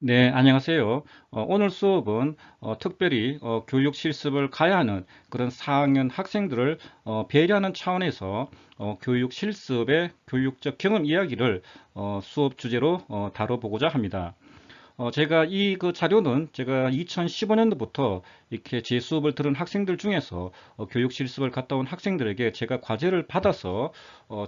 네, 안녕하세요. 오늘 수업은 특별히 교육 실습을 가야 하는 그런 4학년 학생들을 배려하는 차원에서 교육 실습의 교육적 경험 이야기를 수업 주제로 다뤄보고자 합니다. 제가 이 그 자료는 제가 2015년도부터 이렇게 제 수업을 들은 학생들 중에서 교육 실습을 갔다 온 학생들에게 제가 과제를 받아서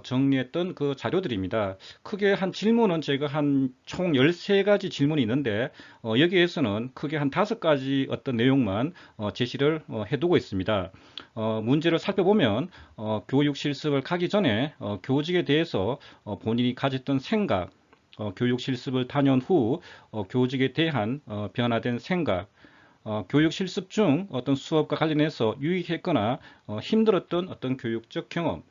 정리했던 그 자료들입니다. 크게 한 질문은 제가 한 총 13가지 질문이 있는데 여기에서는 크게 한 5가지 어떤 내용만 제시를 해두고 있습니다. 문제를 살펴보면 교육 실습을 가기 전에 교직에 대해서 본인이 가졌던 생각, 교육 실습을 다녀온 후 교직에 대한 변화된 생각, 교육 실습 중 어떤 수업과 관련해서 유익했거나 힘들었던 어떤 교육적 경험,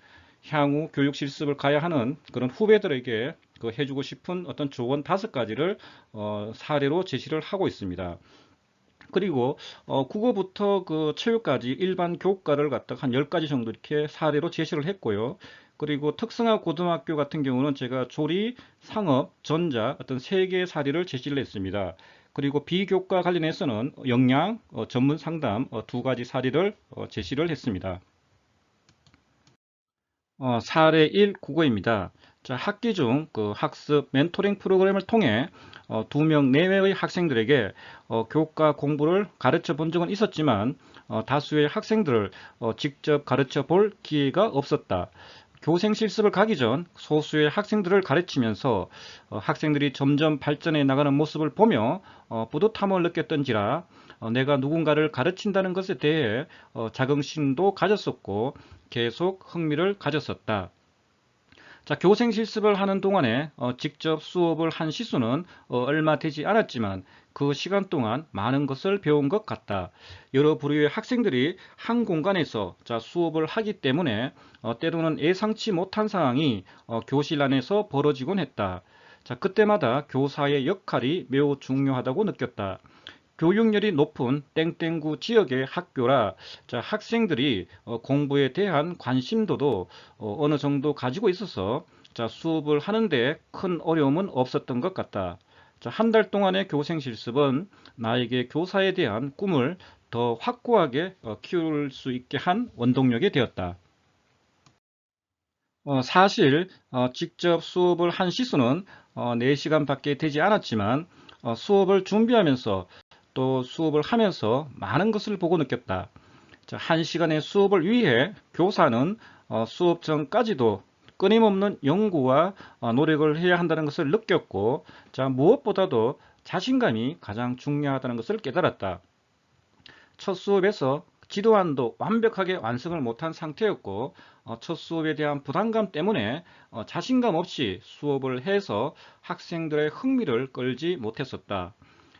향후 교육 실습을 가야 하는 그런 후배들에게 그 해주고 싶은 어떤 조언 5가지를 사례로 제시를 하고 있습니다. 그리고 국어부터 그 체육까지 일반 교과를 갖다가 한 10가지 정도 이렇게 사례로 제시를 했고요. 그리고 특성화 고등학교 같은 경우는 제가 조리, 상업, 전자 어떤 3개의 사례를 제시를 했습니다. 그리고 비교과 관련해서는 역량, 전문 상담 2가지 사례를 제시를 했습니다. 사례 1 국어입니다. 자, 학기 중 그 학습 멘토링 프로그램을 통해 2명 내외의 학생들에게 교과 공부를 가르쳐 본 적은 있었지만 다수의 학생들을 직접 가르쳐 볼 기회가 없었다. 교생 실습을 가기 전 소수의 학생들을 가르치면서 학생들이 점점 발전해 나가는 모습을 보며 뿌듯함을 느꼈던지라 내가 누군가를 가르친다는 것에 대해 자긍심도 가졌었고 계속 흥미를 가졌었다. 자, 교생 실습을 하는 동안에 직접 수업을 한 시수는 얼마 되지 않았지만 그 시간 동안 많은 것을 배운 것 같다. 여러 부류의 학생들이 한 공간에서 자, 수업을 하기 때문에 때로는 예상치 못한 상황이 교실 안에서 벌어지곤 했다. 자, 그때마다 교사의 역할이 매우 중요하다고 느꼈다. 교육열이 높은 땡땡구 지역의 학교라 자, 학생들이 공부에 대한 관심도도 어느 정도 가지고 있어서 자, 수업을 하는데 큰 어려움은 없었던 것 같다. 자, 한 달 동안의 교생 실습은 나에게 교사에 대한 꿈을 더 확고하게 키울 수 있게 한 원동력이 되었다. 사실 직접 수업을 한 시수는 4시간밖에 되지 않았지만 수업을 준비하면서 또 수업을 하면서 많은 것을 보고 느꼈다. 자, 1시간의 수업을 위해 교사는 수업 전까지도 끊임없는 연구와 노력을 해야 한다는 것을 느꼈고, 자, 무엇보다도 자신감이 가장 중요하다는 것을 깨달았다. 첫 수업에서 지도안도 완벽하게 완성을 못한 상태였고 첫 수업에 대한 부담감 때문에 자신감 없이 수업을 해서 학생들의 흥미를 끌지 못했었다.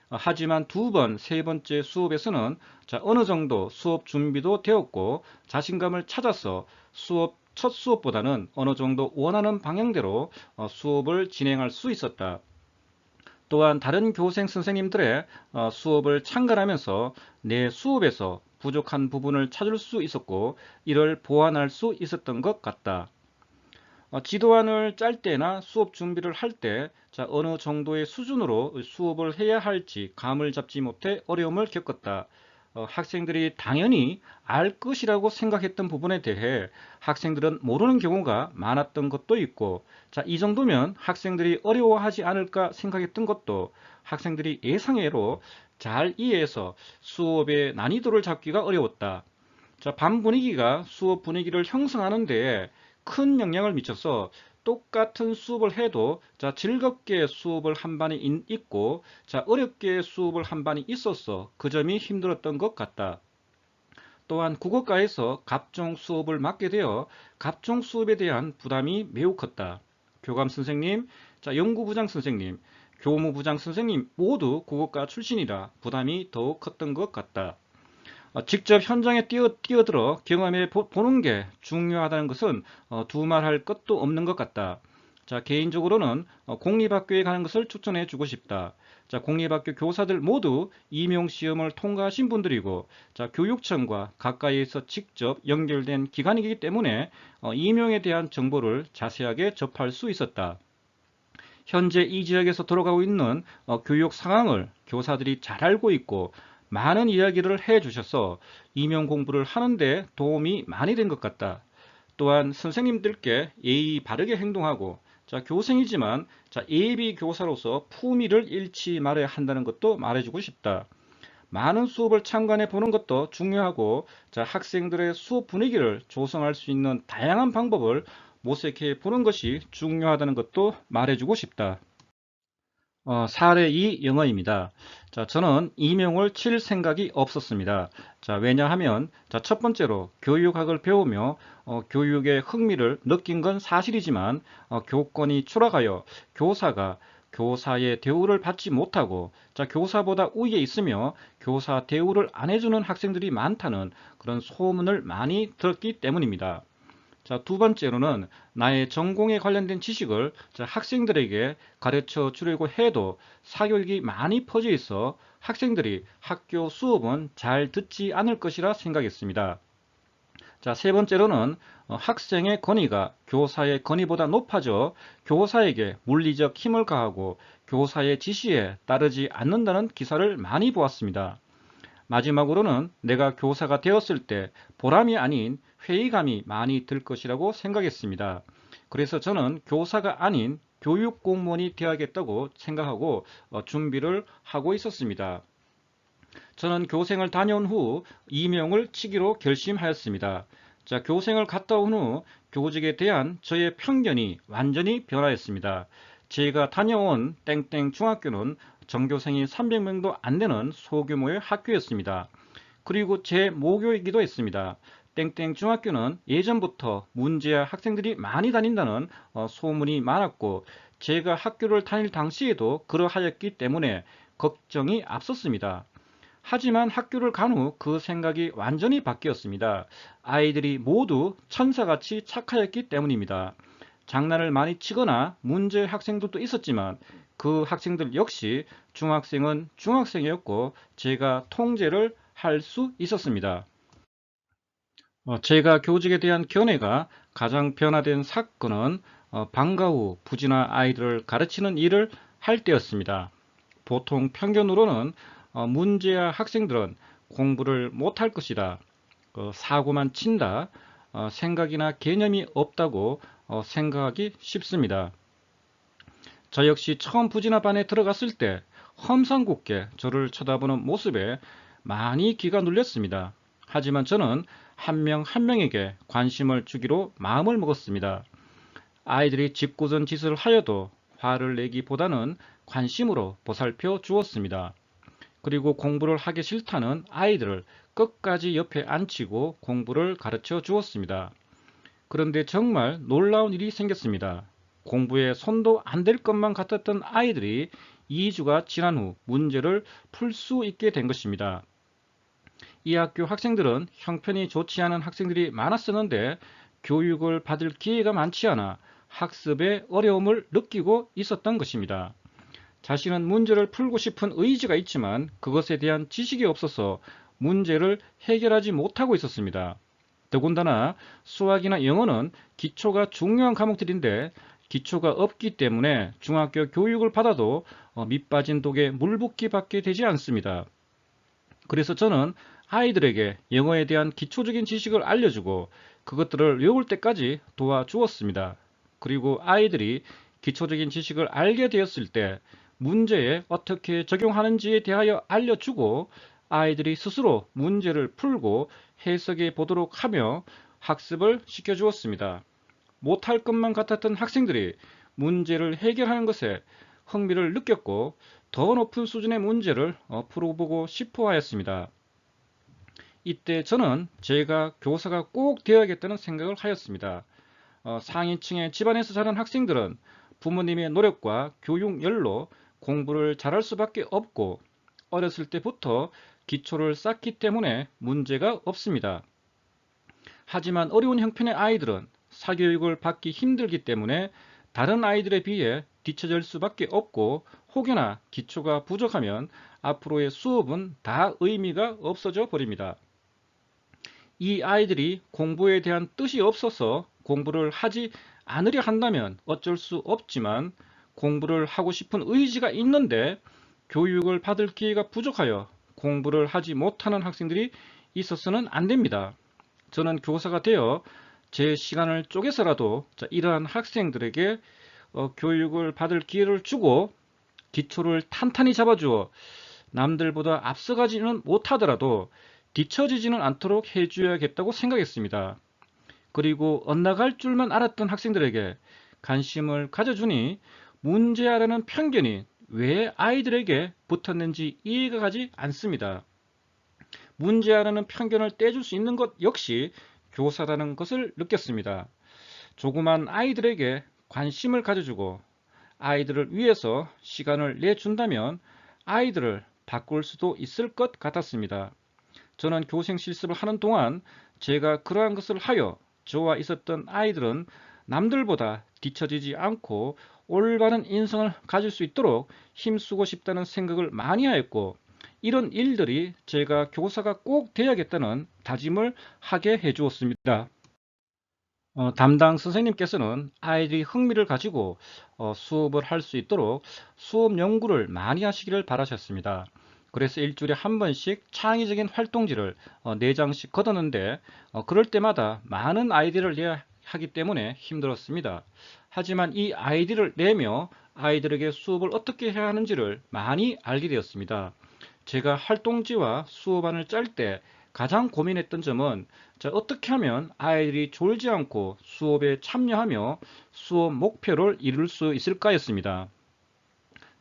하지만 2번, 3번째 수업에서는 자, 어느 정도 수업 준비도 되었고 자신감을 찾아서 첫 수업보다는 어느 정도 원하는 방향대로 수업을 진행할 수 있었다. 또한 다른 교생 선생님들의 수업을 참관하면서 내 수업에서 부족한 부분을 찾을 수 있었고 이를 보완할 수 있었던 것 같다. 지도안을 짤 때나 수업 준비를 할 때 어느 정도의 수준으로 수업을 해야 할지 감을 잡지 못해 어려움을 겪었다. 학생들이 당연히 알 것이라고 생각했던 부분에 대해 학생들은 모르는 경우가 많았던 것도 있고, 자, 이 정도면 학생들이 어려워하지 않을까 생각했던 것도 학생들이 예상외로 잘 이해해서 수업의 난이도를 잡기가 어려웠다. 자, 반 분위기가 수업 분위기를 형성하는 데에 큰 영향을 미쳐서 똑같은 수업을 해도 자, 즐겁게 수업을 한 반이 있고 자, 어렵게 수업을 한 반이 있었어. 그 점이 힘들었던 것 같다. 또한 국어과에서 갑종 수업을 맡게 되어 갑종 수업에 대한 부담이 매우 컸다. 교감 선생님, 자, 연구부장 선생님, 교무부장 선생님 모두 국어과 출신이라 부담이 더욱 컸던 것 같다. 직접 현장에 뛰어들어 경험해 보는 게 중요하다는 것은 두말할 것도 없는 것 같다. 자, 개인적으로는 공립학교에 가는 것을 추천해 주고 싶다. 자, 공립학교 교사들 모두 임용시험을 통과하신 분들이고, 자, 교육청과 가까이에서 직접 연결된 기관이기 때문에 임용에 대한 정보를 자세하게 접할 수 있었다. 현재 이 지역에서 돌아가고 있는 교육 상황을 교사들이 잘 알고 있고 많은 이야기를 해 주셔서 임용 공부를 하는데 도움이 많이 된 것 같다. 또한 선생님들께 예의 바르게 행동하고 교생이지만 예비 교사로서 품위를 잃지 말아야 한다는 것도 말해주고 싶다. 많은 수업을 참관해 보는 것도 중요하고 학생들의 수업 분위기를 조성할 수 있는 다양한 방법을 모색해 보는 것이 중요하다는 것도 말해주고 싶다. 사례 2 영어입니다. 저는 임용을 칠 생각이 없었습니다. 왜냐하면 첫 번째로 교육학을 배우며 교육에 흥미를 느낀 건 사실이지만 교권이 추락하여 교사가 교사의 대우를 받지 못하고 교사보다 우위에 있으며 교사 대우를 안 해주는 학생들이 많다는 그런 소문을 많이 들었기 때문입니다. 두 번째로는 나의 전공에 관련된 지식을 학생들에게 가르쳐 주려고 해도 사교육이 많이 퍼져 있어 학생들이 학교 수업은 잘 듣지 않을 것이라 생각했습니다. 세 번째로는 학생의 권위가 교사의 권위보다 높아져 교사에게 물리적 힘을 가하고 교사의 지시에 따르지 않는다는 기사를 많이 보았습니다. 마지막으로는 내가 교사가 되었을 때 보람이 아닌 회의감이 많이 들 것이라고 생각했습니다. 그래서 저는 교사가 아닌 교육 공무원이 되어야겠다고 생각하고 준비를 하고 있었습니다. 저는 교생을 다녀온 후 임용을 치기로 결심하였습니다. 교생을 갔다 온 후 교직에 대한 저의 편견이 완전히 변화했습니다. 제가 다녀온 땡땡 중학교는 전교생이 300명도 안 되는 소규모의 학교였습니다. 그리고 제 모교이기도 했습니다. 땡땡 중학교는 예전부터 문제아 학생들이 많이 다닌다는 소문이 많았고 제가 학교를 다닐 당시에도 그러하였기 때문에 걱정이 앞섰습니다. 하지만 학교를 간 후 그 생각이 완전히 바뀌었습니다. 아이들이 모두 천사같이 착하였기 때문입니다. 장난을 많이 치거나 문제 학생들도 있었지만 그 학생들 역시 중학생은 중학생이었고 제가 통제를 할 수 있었습니다. 제가 교직에 대한 견해가 가장 변화된 사건은 방과 후 부진한 아이들을 가르치는 일을 할 때였습니다. 보통 편견으로는 문제아 학생들은 공부를 못할 것이다, 사고만 친다, 생각이나 개념이 없다고 생각하기 쉽습니다. 저 역시 처음 부진아 반에 들어갔을 때 험상궂게 저를 쳐다보는 모습에 많이 기가 눌렸습니다. 하지만 저는 한 명 한 명에게 관심을 주기로 마음을 먹었습니다. 아이들이 짓궂은 짓을 하여도 화를 내기보다는 관심으로 보살펴 주었습니다. 그리고 공부를 하기 싫다는 아이들을 끝까지 옆에 앉히고 공부를 가르쳐 주었습니다. 그런데 정말 놀라운 일이 생겼습니다. 공부에 손도 안 댈 것만 같았던 아이들이 2주가 지난 후 문제를 풀 수 있게 된 것입니다. 이 학교 학생들은 형편이 좋지 않은 학생들이 많았었는데 교육을 받을 기회가 많지 않아 학습에 어려움을 느끼고 있었던 것입니다. 자신은 문제를 풀고 싶은 의지가 있지만 그것에 대한 지식이 없어서 문제를 해결하지 못하고 있었습니다. 더군다나 수학이나 영어는 기초가 중요한 과목들인데 기초가 없기 때문에 중학교 교육을 받아도 밑빠진 독에 물 붓기 밖에 되지 않습니다. 그래서 저는 아이들에게 영어에 대한 기초적인 지식을 알려주고 그것들을 외울 때까지 도와주었습니다. 그리고 아이들이 기초적인 지식을 알게 되었을 때 문제에 어떻게 적용하는지에 대하여 알려주고 아이들이 스스로 문제를 풀고 해석해 보도록 하며 학습을 시켜주었습니다. 못할 것만 같았던 학생들이 문제를 해결하는 것에 흥미를 느꼈고 더 높은 수준의 문제를 풀어보고 싶어 하였습니다. 이때 저는 제가 교사가 꼭 되어야겠다는 생각을 하였습니다. 상위층의 집안에서 자란 학생들은 부모님의 노력과 교육열로 공부를 잘할 수밖에 없고 어렸을 때부터 기초를 쌓기 때문에 문제가 없습니다. 하지만 어려운 형편의 아이들은 사교육을 받기 힘들기 때문에 다른 아이들에 비해 뒤처질 수밖에 없고 혹여나 기초가 부족하면 앞으로의 수업은 다 의미가 없어져 버립니다. 이 아이들이 공부에 대한 뜻이 없어서 공부를 하지 않으려 한다면 어쩔 수 없지만 공부를 하고 싶은 의지가 있는데 교육을 받을 기회가 부족하여 공부를 하지 못하는 학생들이 있어서는 안 됩니다. 저는 교사가 되어 제 시간을 쪼개서라도 이러한 학생들에게 교육을 받을 기회를 주고 기초를 탄탄히 잡아주어 남들보다 앞서가지는 못하더라도 뒤처지지는 않도록 해줘야겠다고 생각했습니다. 그리고 엇나갈 줄만 알았던 학생들에게 관심을 가져주니 문제아라는 편견이 왜 아이들에게 붙었는지 이해가 가지 않습니다. 문제아라는 편견을 떼줄 수 있는 것 역시 교사라는 것을 느꼈습니다. 조그만 아이들에게 관심을 가져주고 아이들을 위해서 시간을 내준다면 아이들을 바꿀 수도 있을 것 같았습니다. 저는 교생 실습을 하는 동안 제가 그러한 것을 하여 저와 있었던 아이들은 남들보다 뒤처지지 않고 올바른 인성을 가질 수 있도록 힘쓰고 싶다는 생각을 많이 하였고, 이런 일들이 제가 교사가 꼭 돼야겠다는 다짐을 하게 해주었습니다. 담당 선생님께서는 아이들이 흥미를 가지고 수업을 할 수 있도록 수업 연구를 많이 하시기를 바라셨습니다. 그래서 일주일에 한 번씩 창의적인 활동지를 4장씩 걷었는데 그럴 때마다 많은 아이디어를 내야 하기 때문에 힘들었습니다. 하지만 이 아이디어를 내며 아이들에게 수업을 어떻게 해야 하는지를 많이 알게 되었습니다. 제가 활동지와 수업안을 짤 때 가장 고민했던 점은 어떻게 하면 아이들이 졸지 않고 수업에 참여하며 수업 목표를 이룰 수 있을까였습니다.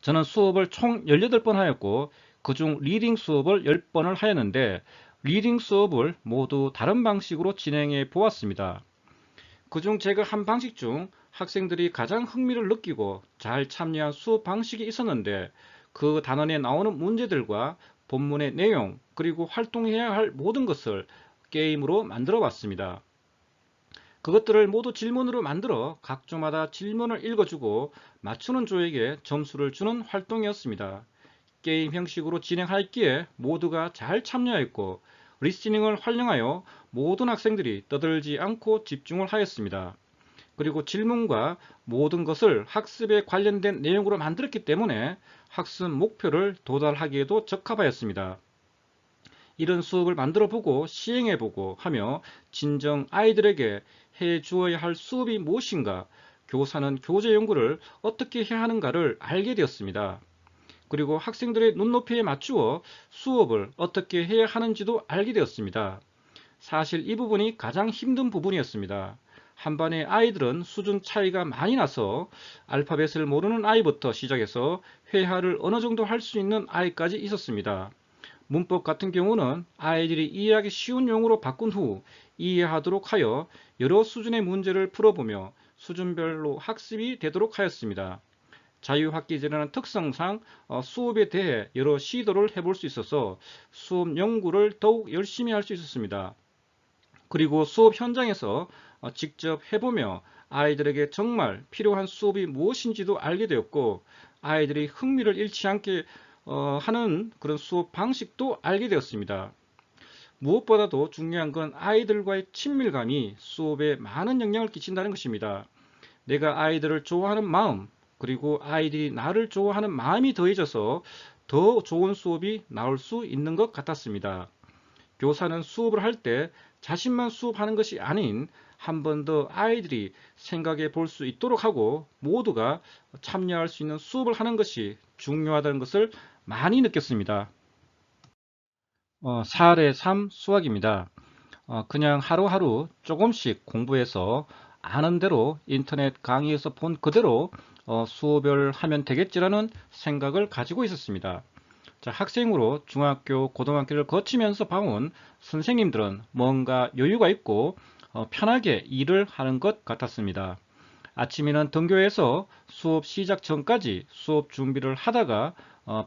저는 수업을 총 18번 하였고 그중 리딩 수업을 10번을 하였는데 리딩 수업을 모두 다른 방식으로 진행해 보았습니다. 그중 제가 한 방식 중 학생들이 가장 흥미를 느끼고 잘 참여한 수업 방식이 있었는데 그 단원에 나오는 문제들과 본문의 내용 그리고 활동해야 할 모든 것을 게임으로 만들어 봤습니다. 그것들을 모두 질문으로 만들어 각 조마다 질문을 읽어주고 맞추는 조에게 점수를 주는 활동이었습니다. 게임 형식으로 진행하였기에 모두가 잘 참여했고 리스닝을 활용하여 모든 학생들이 떠들지 않고 집중을 하였습니다. 그리고 질문과 모든 것을 학습에 관련된 내용으로 만들었기 때문에 학습 목표를 도달하기에도 적합하였습니다. 이런 수업을 만들어 보고 시행해 보고 하며 진정 아이들에게 해 주어야 할 수업이 무엇인가, 교사는 교재 연구를 어떻게 해야 하는가를 알게 되었습니다. 그리고 학생들의 눈높이에 맞추어 수업을 어떻게 해야 하는지도 알게 되었습니다. 사실 이 부분이 가장 힘든 부분이었습니다. 한 반의 아이들은 수준 차이가 많이 나서 알파벳을 모르는 아이부터 시작해서 회화를 어느 정도 할 수 있는 아이까지 있었습니다. 문법 같은 경우는 아이들이 이해하기 쉬운 용어로 바꾼 후 이해하도록 하여 여러 수준의 문제를 풀어보며 수준별로 학습이 되도록 하였습니다. 자유학기제라는 특성상 수업에 대해 여러 시도를 해볼 수 있어서 수업 연구를 더욱 열심히 할 수 있었습니다. 그리고 수업 현장에서 직접 해보며 아이들에게 정말 필요한 수업이 무엇인지도 알게 되었고 아이들이 흥미를 잃지 않게 하는 그런 수업 방식도 알게 되었습니다. 무엇보다도 중요한 건 아이들과의 친밀감이 수업에 많은 영향을 끼친다는 것입니다. 내가 아이들을 좋아하는 마음 그리고 아이들이 나를 좋아하는 마음이 더해져서 더 좋은 수업이 나올 수 있는 것 같았습니다. 교사는 수업을 할 때 자신만 수업하는 것이 아닌 한 번 더 아이들이 생각해 볼 수 있도록 하고 모두가 참여할 수 있는 수업을 하는 것이 중요하다는 것을 많이 느꼈습니다. 사례 3 수학입니다. 그냥 하루하루 조금씩 공부해서 아는 대로 인터넷 강의에서 본 그대로 수업을 하면 되겠지라는 생각을 가지고 있었습니다. 자, 학생으로 중학교, 고등학교를 거치면서 봐온 선생님들은 뭔가 여유가 있고 편하게 일을 하는 것 같았습니다. 아침에는 등교해서 수업 시작 전까지 수업 준비를 하다가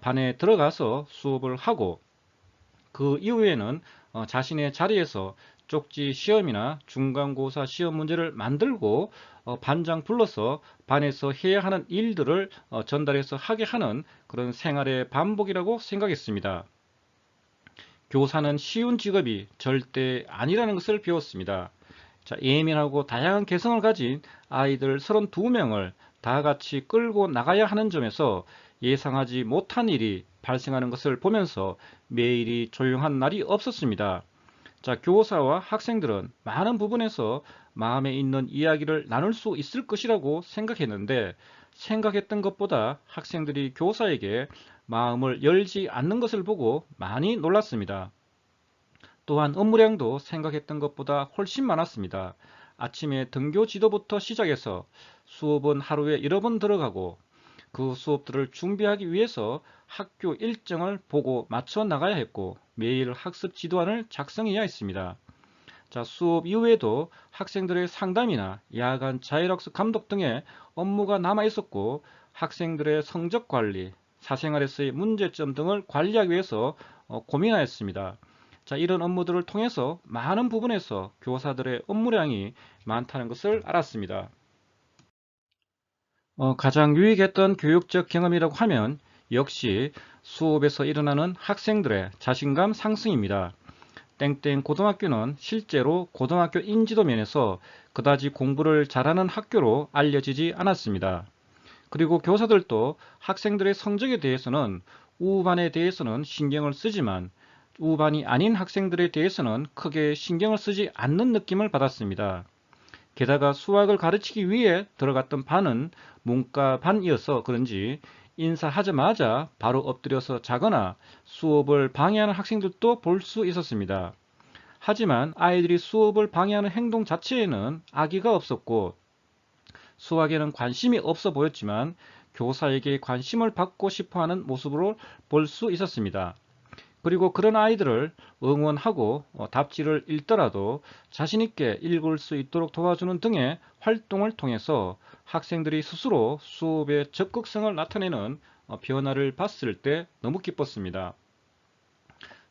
반에 들어가서 수업을 하고 그 이후에는 자신의 자리에서 쪽지 시험이나 중간고사 시험 문제를 만들고 반장 불러서 반에서 해야 하는 일들을 전달해서 하게 하는 그런 생활의 반복이라고 생각했습니다. 교사는 쉬운 직업이 절대 아니라는 것을 배웠습니다. 자, 예민하고 다양한 개성을 가진 아이들 32명을 다 같이 끌고 나가야 하는 점에서 예상하지 못한 일이 발생하는 것을 보면서 매일이 조용한 날이 없었습니다. 자, 교사와 학생들은 많은 부분에서 마음에 있는 이야기를 나눌 수 있을 것이라고 생각했는데 생각했던 것보다 학생들이 교사에게 마음을 열지 않는 것을 보고 많이 놀랐습니다. 또한 업무량도 생각했던 것보다 훨씬 많았습니다. 아침에 등교 지도부터 시작해서 수업은 하루에 여러 번 들어가고 그 수업들을 준비하기 위해서 학교 일정을 보고 맞춰 나가야 했고 매일 학습 지도안을 작성해야 했습니다. 자, 수업 이후에도 학생들의 상담이나 야간 자율학습 감독 등의 업무가 남아 있었고 학생들의 성적 관리, 사생활에서의 문제점 등을 관리하기 위해서 고민하였습니다. 자, 이런 업무들을 통해서 많은 부분에서 교사들의 업무량이 많다는 것을 알았습니다. 가장 유익했던 교육적 경험이라고 하면 역시 수업에서 일어나는 학생들의 자신감 상승입니다. 땡땡 고등학교는 실제로 고등학교 인지도 면에서 그다지 공부를 잘하는 학교로 알려지지 않았습니다. 그리고 교사들도 학생들의 성적에 대해서는 우반에 대해서는 신경을 쓰지만 우반이 아닌 학생들에 대해서는 크게 신경을 쓰지 않는 느낌을 받았습니다. 게다가 수학을 가르치기 위해 들어갔던 반은 문과반이어서 그런지 인사하자마자 바로 엎드려서 자거나 수업을 방해하는 학생들도 볼 수 있었습니다. 하지만 아이들이 수업을 방해하는 행동 자체에는 악의가 없었고 수학에는 관심이 없어 보였지만 교사에게 관심을 받고 싶어하는 모습으로 볼 수 있었습니다. 그리고 그런 아이들을 응원하고 답지를 읽더라도 자신있게 읽을 수 있도록 도와주는 등의 활동을 통해서 학생들이 스스로 수업에 적극성을 나타내는 변화를 봤을 때 너무 기뻤습니다.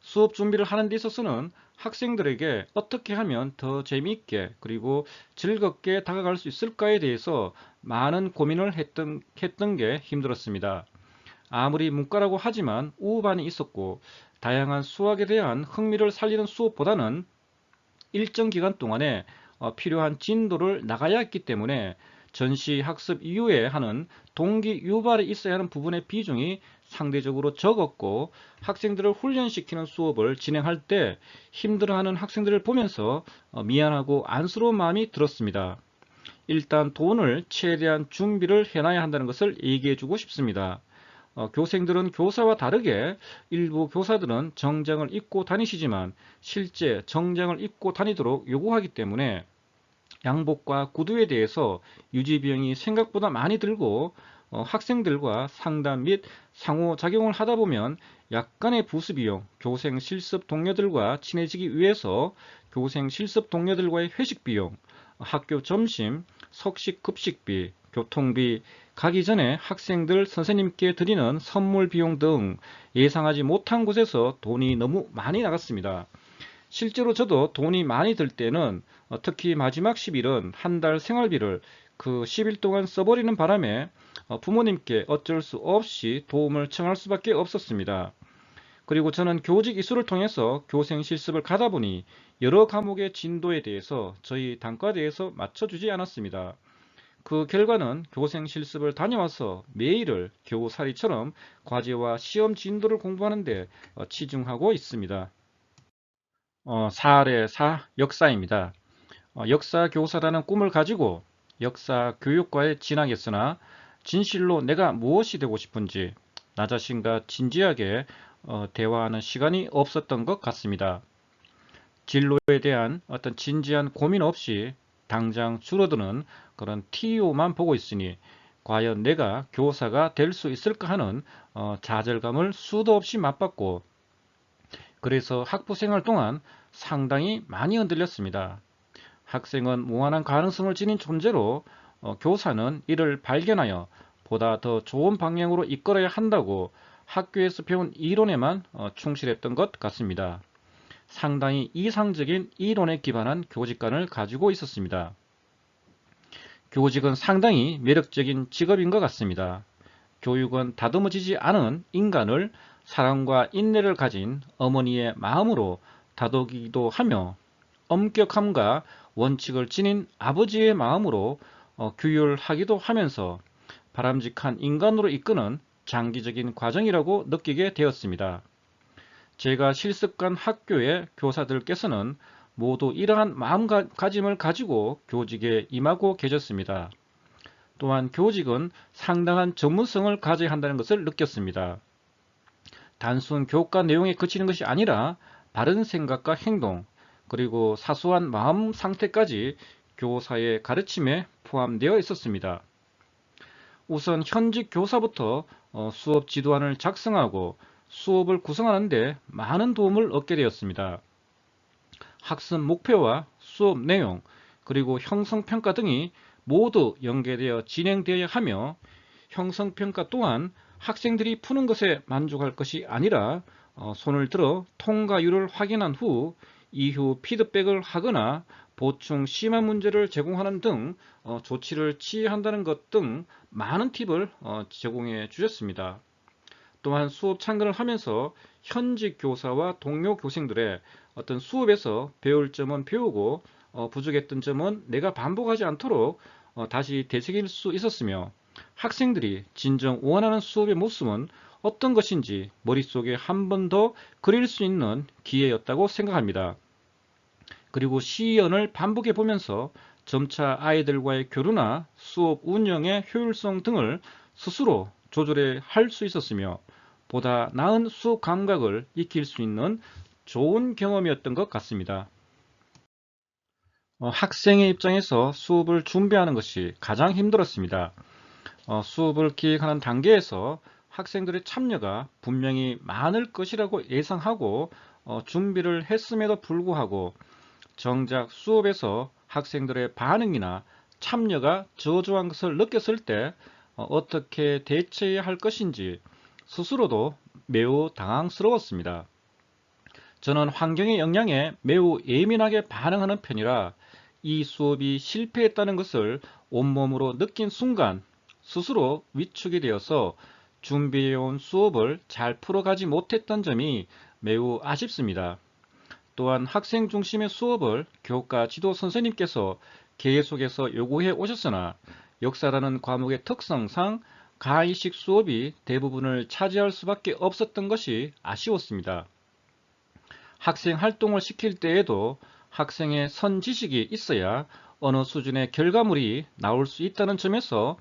수업 준비를 하는 데 있어서는 학생들에게 어떻게 하면 더 재미있게 그리고 즐겁게 다가갈 수 있을까에 대해서 많은 고민을 했던 게 힘들었습니다. 아무리 문과라고 하지만 우반이 있었고 다양한 수학에 대한 흥미를 살리는 수업보다는 일정 기간 동안에 필요한 진도를 나가야 했기 때문에 전시 학습 이후에 하는 동기 유발에 있어야 하는 부분의 비중이 상대적으로 적었고 학생들을 훈련시키는 수업을 진행할 때 힘들어하는 학생들을 보면서 미안하고 안쓰러운 마음이 들었습니다. 일단 돈을 최대한 준비를 해놔야 한다는 것을 얘기해 주고 싶습니다. 교생들은 교사와 다르게 일부 교사들은 정장을 입고 다니시지만 실제 정장을 입고 다니도록 요구하기 때문에 양복과 구두에 대해서 유지 비용이 생각보다 많이 들고 학생들과 상담 및 상호작용을 하다 보면 약간의 부수 비용, 교생 실습 동료들과 친해지기 위해서 교생 실습 동료들과의 회식 비용, 학교 점심, 석식 급식비, 교통비, 가기 전에 학생들 선생님께 드리는 선물 비용 등 예상하지 못한 곳에서 돈이 너무 많이 나갔습니다. 실제로 저도 돈이 많이 들 때는 특히 마지막 10일은 한 달 생활비를 그 10일 동안 써버리는 바람에 부모님께 어쩔 수 없이 도움을 청할 수밖에 없었습니다. 그리고 저는 교직 이수를 통해서 교생 실습을 가다 보니 여러 과목의 진도에 대해서 저희 단과대에서 맞춰주지 않았습니다. 그 결과는 교생 실습을 다녀와서 매일을 교사리처럼 과제와 시험 진도를 공부하는 데 치중하고 있습니다. 4의 4 역사입니다. 역사 교사라는 꿈을 가지고 역사 교육과에 진학했으나 진실로 내가 무엇이 되고 싶은지 나 자신과 진지하게 대화하는 시간이 없었던 것 같습니다. 진로에 대한 어떤 진지한 고민 없이 당장 줄어드는 그런 TO만 보고 있으니 과연 내가 교사가 될 수 있을까 하는 좌절감을 수도 없이 맛봤고 그래서 학부생활 동안 상당히 많이 흔들렸습니다. 학생은 무한한 가능성을 지닌 존재로 교사는 이를 발견하여 보다 더 좋은 방향으로 이끌어야 한다고 학교에서 배운 이론에만 충실했던 것 같습니다. 상당히 이상적인 이론에 기반한 교직관을 가지고 있었습니다. 교직은 상당히 매력적인 직업인 것 같습니다. 교육은 다듬어지지 않은 인간을 사랑과 인내를 가진 어머니의 마음으로 다독이기도 하며 엄격함과 원칙을 지닌 아버지의 마음으로 규율하기도 하면서 바람직한 인간으로 이끄는 장기적인 과정이라고 느끼게 되었습니다. 제가 실습간 학교의 교사들께서는 모두 이러한 마음가짐을 가지고 교직에 임하고 계셨습니다. 또한 교직은 상당한 전문성을 가져야 한다는 것을 느꼈습니다. 단순 교과 내용에 그치는 것이 아니라 바른 생각과 행동, 그리고 사소한 마음 상태까지 교사의 가르침에 포함되어 있었습니다. 우선 현직 교사부터 수업 지도안을 작성하고 수업을 구성하는 데 많은 도움을 얻게 되었습니다. 학습 목표와 수업 내용, 그리고 형성평가 등이 모두 연계되어 진행되어야 하며, 형성평가 또한 학생들이 푸는 것에 만족할 것이 아니라 손을 들어 통과율을 확인한 후 이후 피드백을 하거나 보충 심화 문제를 제공하는 등 조치를 취한다는 것 등 많은 팁을 제공해 주셨습니다. 또한 수업 참가를 하면서 현직 교사와 동료 교생들의 어떤 수업에서 배울 점은 배우고 부족했던 점은 내가 반복하지 않도록 다시 되새길 수 있었으며, 학생들이 진정 원하는 수업의 모습은 어떤 것인지 머릿속에 한 번 더 그릴 수 있는 기회였다고 생각합니다. 그리고 시연을 반복해 보면서 점차 아이들과의 교류나 수업 운영의 효율성 등을 스스로 조절해 할 수 있었으며, 보다 나은 수업 감각을 익힐 수 있는 좋은 경험이었던 것 같습니다. 학생의 입장에서 수업을 준비하는 것이 가장 힘들었습니다. 수업을 기획하는 단계에서 학생들의 참여가 분명히 많을 것이라고 예상하고 준비를 했음에도 불구하고 정작 수업에서 학생들의 반응이나 참여가 저조한 것을 느꼈을 때 어떻게 대처해야 할 것인지 스스로도 매우 당황스러웠습니다. 저는 환경의 영향에 매우 예민하게 반응하는 편이라 이 수업이 실패했다는 것을 온몸으로 느낀 순간 스스로 위축이 되어서 준비해온 수업을 잘 풀어가지 못했던 점이 매우 아쉽습니다. 또한 학생 중심의 수업을 교과 지도 선생님께서 계속해서 요구해 오셨으나 역사라는 과목의 특성상 가이식 수업이 대부분을 차지할 수밖에 없었던 것이 아쉬웠습니다. 학생 활동을 시킬 때에도 학생의 선지식이 있어야 어느 수준의 결과물이 나올 수 있다는 점에서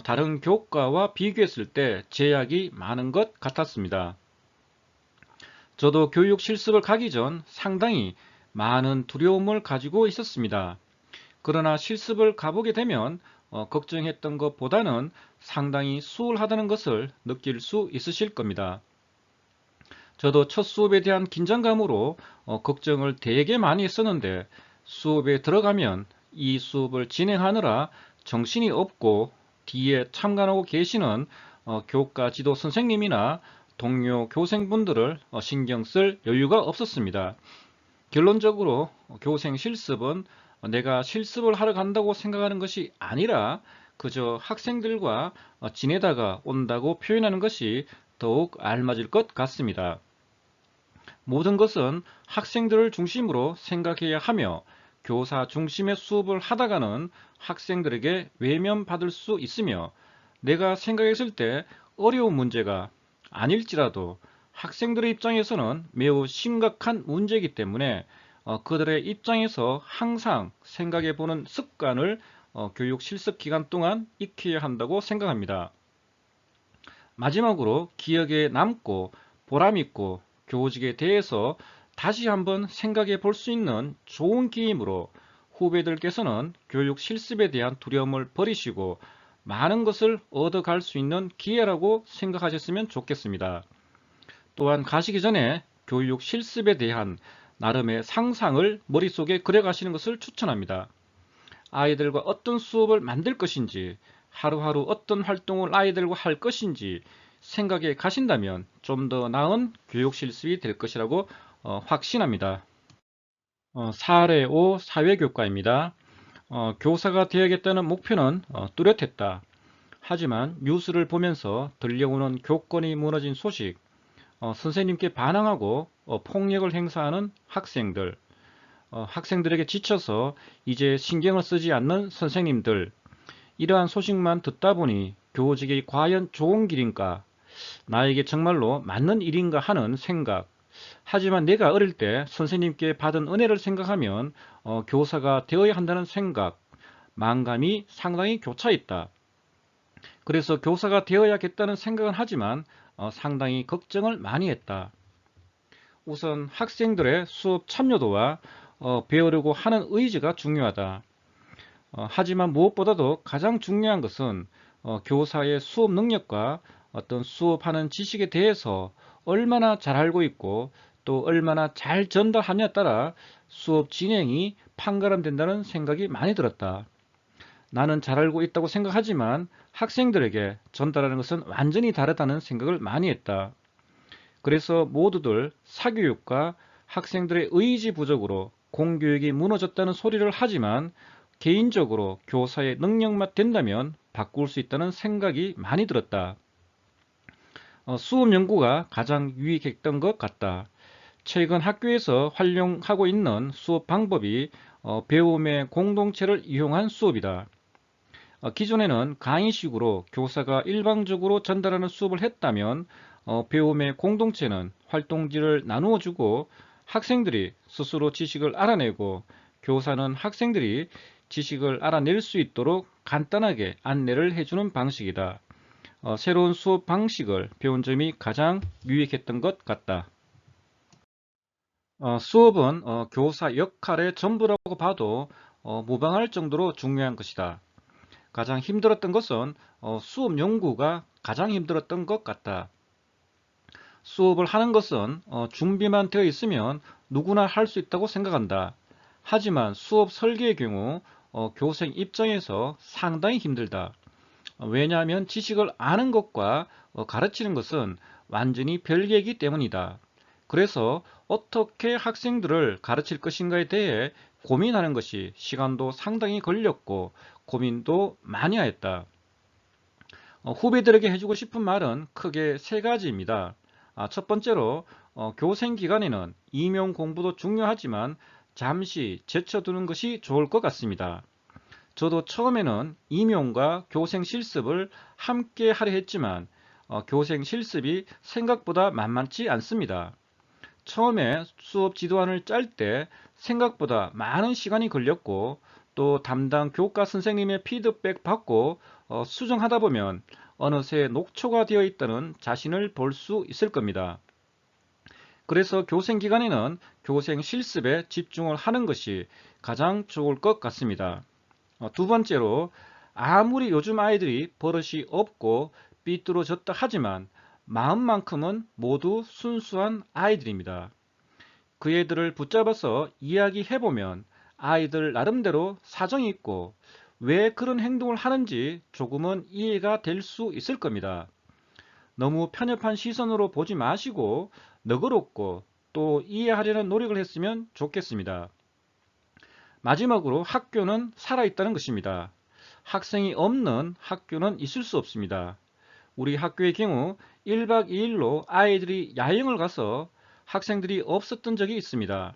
다른 교과와 비교했을 때 제약이 많은 것 같았습니다. 저도 교육 실습을 가기 전 상당히 많은 두려움을 가지고 있었습니다. 그러나 실습을 가보게 되면 걱정했던 것보다는 상당히 수월하다는 것을 느낄 수 있으실 겁니다. 저도 첫 수업에 대한 긴장감으로 걱정을 되게 많이 했었는데, 수업에 들어가면 이 수업을 진행하느라 정신이 없고 뒤에 참관하고 계시는 교과 지도 선생님이나 동료 교생분들을 신경 쓸 여유가 없었습니다. 결론적으로 교생 실습은 내가 실습을 하러 간다고 생각하는 것이 아니라 그저 학생들과 지내다가 온다고 표현하는 것이 더욱 알맞을 것 같습니다. 모든 것은 학생들을 중심으로 생각해야 하며, 교사 중심의 수업을 하다가는 학생들에게 외면받을 수 있으며, 내가 생각했을 때 어려운 문제가 아닐지라도 학생들의 입장에서는 매우 심각한 문제이기 때문에 그들의 입장에서 항상 생각해 보는 습관을 교육 실습 기간 동안 익혀야 한다고 생각합니다. 마지막으로 기억에 남고 보람있고 교직에 대해서 다시 한번 생각해 볼 수 있는 좋은 기회이므로 후배들께서는 교육 실습에 대한 두려움을 버리시고 많은 것을 얻어갈 수 있는 기회라고 생각하셨으면 좋겠습니다. 또한 가시기 전에 교육 실습에 대한 나름의 상상을 머릿속에 그려가시는 것을 추천합니다. 아이들과 어떤 수업을 만들 것인지, 하루하루 어떤 활동을 아이들과 할 것인지 생각해 가신다면 좀 더 나은 교육 실습이 될 것이라고 확신합니다. 사례 5 사회교과입니다. 교사가 되어야겠다는 목표는 뚜렷했다. 하지만 뉴스를 보면서 들려오는 교권이 무너진 소식, 선생님께 반항하고 폭력을 행사하는 학생들, 학생들에게 지쳐서 이제 신경을 쓰지 않는 선생님들, 이러한 소식만 듣다 보니 교직이 과연 좋은 길인가, 나에게 정말로 맞는 일인가 하는 생각. 하지만 내가 어릴 때 선생님께 받은 은혜를 생각하면 교사가 되어야 한다는 생각, 만감이 상당히 교차 있다. 그래서 교사가 되어야겠다는 생각은 하지만 상당히 걱정을 많이 했다. 우선 학생들의 수업 참여도와 배우려고 하는 의지가 중요하다. 하지만 무엇보다도 가장 중요한 것은 교사의 수업 능력과 어떤 수업하는 지식에 대해서 얼마나 잘 알고 있고 또 얼마나 잘 전달하냐에 따라 수업 진행이 판가름된다는 생각이 많이 들었다. 나는 잘 알고 있다고 생각하지만 학생들에게 전달하는 것은 완전히 다르다는 생각을 많이 했다. 그래서 모두들 사교육과 학생들의 의지 부족으로 공교육이 무너졌다는 소리를 하지만 개인적으로 교사의 능력만 된다면 바꿀 수 있다는 생각이 많이 들었다. 수업 연구가 가장 유익했던 것 같다. 최근 학교에서 활용하고 있는 수업 방법이 배움의 공동체를 이용한 수업이다. 기존에는 강의식으로 교사가 일방적으로 전달하는 수업을 했다면 배움의 공동체는 활동지를 나누어 주고 학생들이 스스로 지식을 알아내고 교사는 학생들이 지식을 알아낼 수 있도록 간단하게 안내를 해주는 방식이다. 새로운 수업 방식을 배운 점이 가장 유익했던 것 같다. 수업은 교사 역할의 전부라고 봐도 무방할 정도로 중요한 것이다. 가장 힘들었던 것은 수업 연구가 가장 힘들었던 것 같다. 수업을 하는 것은 준비만 되어 있으면 누구나 할 수 있다고 생각한다. 하지만 수업 설계의 경우 교생 입장에서 상당히 힘들다. 왜냐하면 지식을 아는 것과 가르치는 것은 완전히 별개이기 때문이다. 그래서 어떻게 학생들을 가르칠 것인가에 대해 고민하는 것이 시간도 상당히 걸렸고 고민도 많이 하였다. 후배들에게 해주고 싶은 말은 크게 세 가지입니다. 첫 번째로 교생 기간에는 임용 공부도 중요하지만 잠시 제쳐두는 것이 좋을 것 같습니다. 저도 처음에는 임용과 교생 실습을 함께 하려 했지만 교생 실습이 생각보다 만만치 않습니다. 처음에 수업 지도안을 짤 때 생각보다 많은 시간이 걸렸고 또 담당 교과 선생님의 피드백 받고 수정하다 보면 어느새 녹초가 되어 있다는 자신을 볼 수 있을 겁니다. 그래서 교생 기간에는 교생 실습에 집중을 하는 것이 가장 좋을 것 같습니다. 두 번째로 아무리 요즘 아이들이 버릇이 없고 삐뚤어졌다 하지만 마음만큼은 모두 순수한 아이들입니다. 그 애들을 붙잡아서 이야기해보면 아이들 나름대로 사정이 있고 왜 그런 행동을 하는지 조금은 이해가 될 수 있을 겁니다. 너무 편협한 시선으로 보지 마시고 너그럽고 또 이해하려는 노력을 했으면 좋겠습니다. 마지막으로 학교는 살아있다는 것입니다. 학생이 없는 학교는 있을 수 없습니다. 우리 학교의 경우 1박 2일로 아이들이 야영을 가서 학생들이 없었던 적이 있습니다.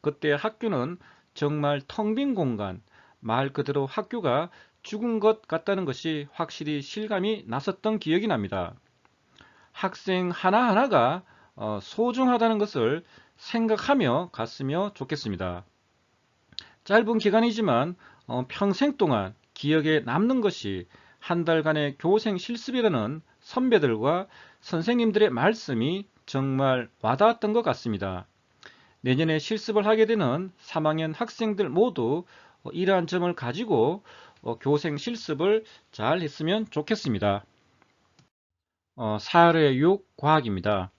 그때 학교는 정말 텅 빈 공간, 말 그대로 학교가 죽은 것 같다는 것이 확실히 실감이 났었던 기억이 납니다. 학생 하나하나가 소중하다는 것을 생각하며 갔으면 좋겠습니다. 짧은 기간이지만 평생 동안 기억에 남는 것이 한 달간의 교생 실습이라는 선배들과 선생님들의 말씀이 정말 와닿았던 것 같습니다. 내년에 실습을 하게 되는 3학년 학생들 모두 이러한 점을 가지고 교생 실습을 잘 했으면 좋겠습니다. 사례 6 과학입니다.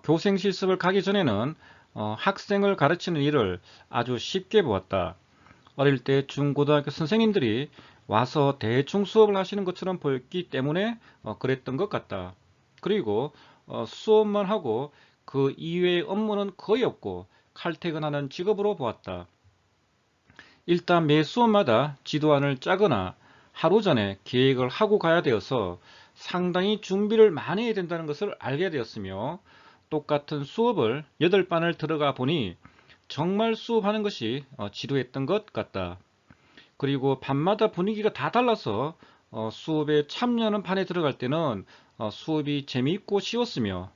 교생 실습을 가기 전에는 학생을 가르치는 일을 아주 쉽게 보았다. 어릴 때 중고등학교 선생님들이 와서 대충 수업을 하시는 것처럼 보였기 때문에 그랬던 것 같다. 그리고 수업만 하고 그 이외의 업무는 거의 없고 칼퇴근하는 직업으로 보았다. 일단 매 수업마다 지도안을 짜거나 하루 전에 계획을 하고 가야 되어서 상당히 준비를 많이 해야 된다는 것을 알게 되었으며 똑같은 수업을 8반을 들어가 보니 정말 수업하는 것이 지루했던 것 같다. 그리고 밤마다 분위기가 다 달라서 수업에 참여하는 반에 들어갈 때는 수업이 재미있고 쉬웠으며,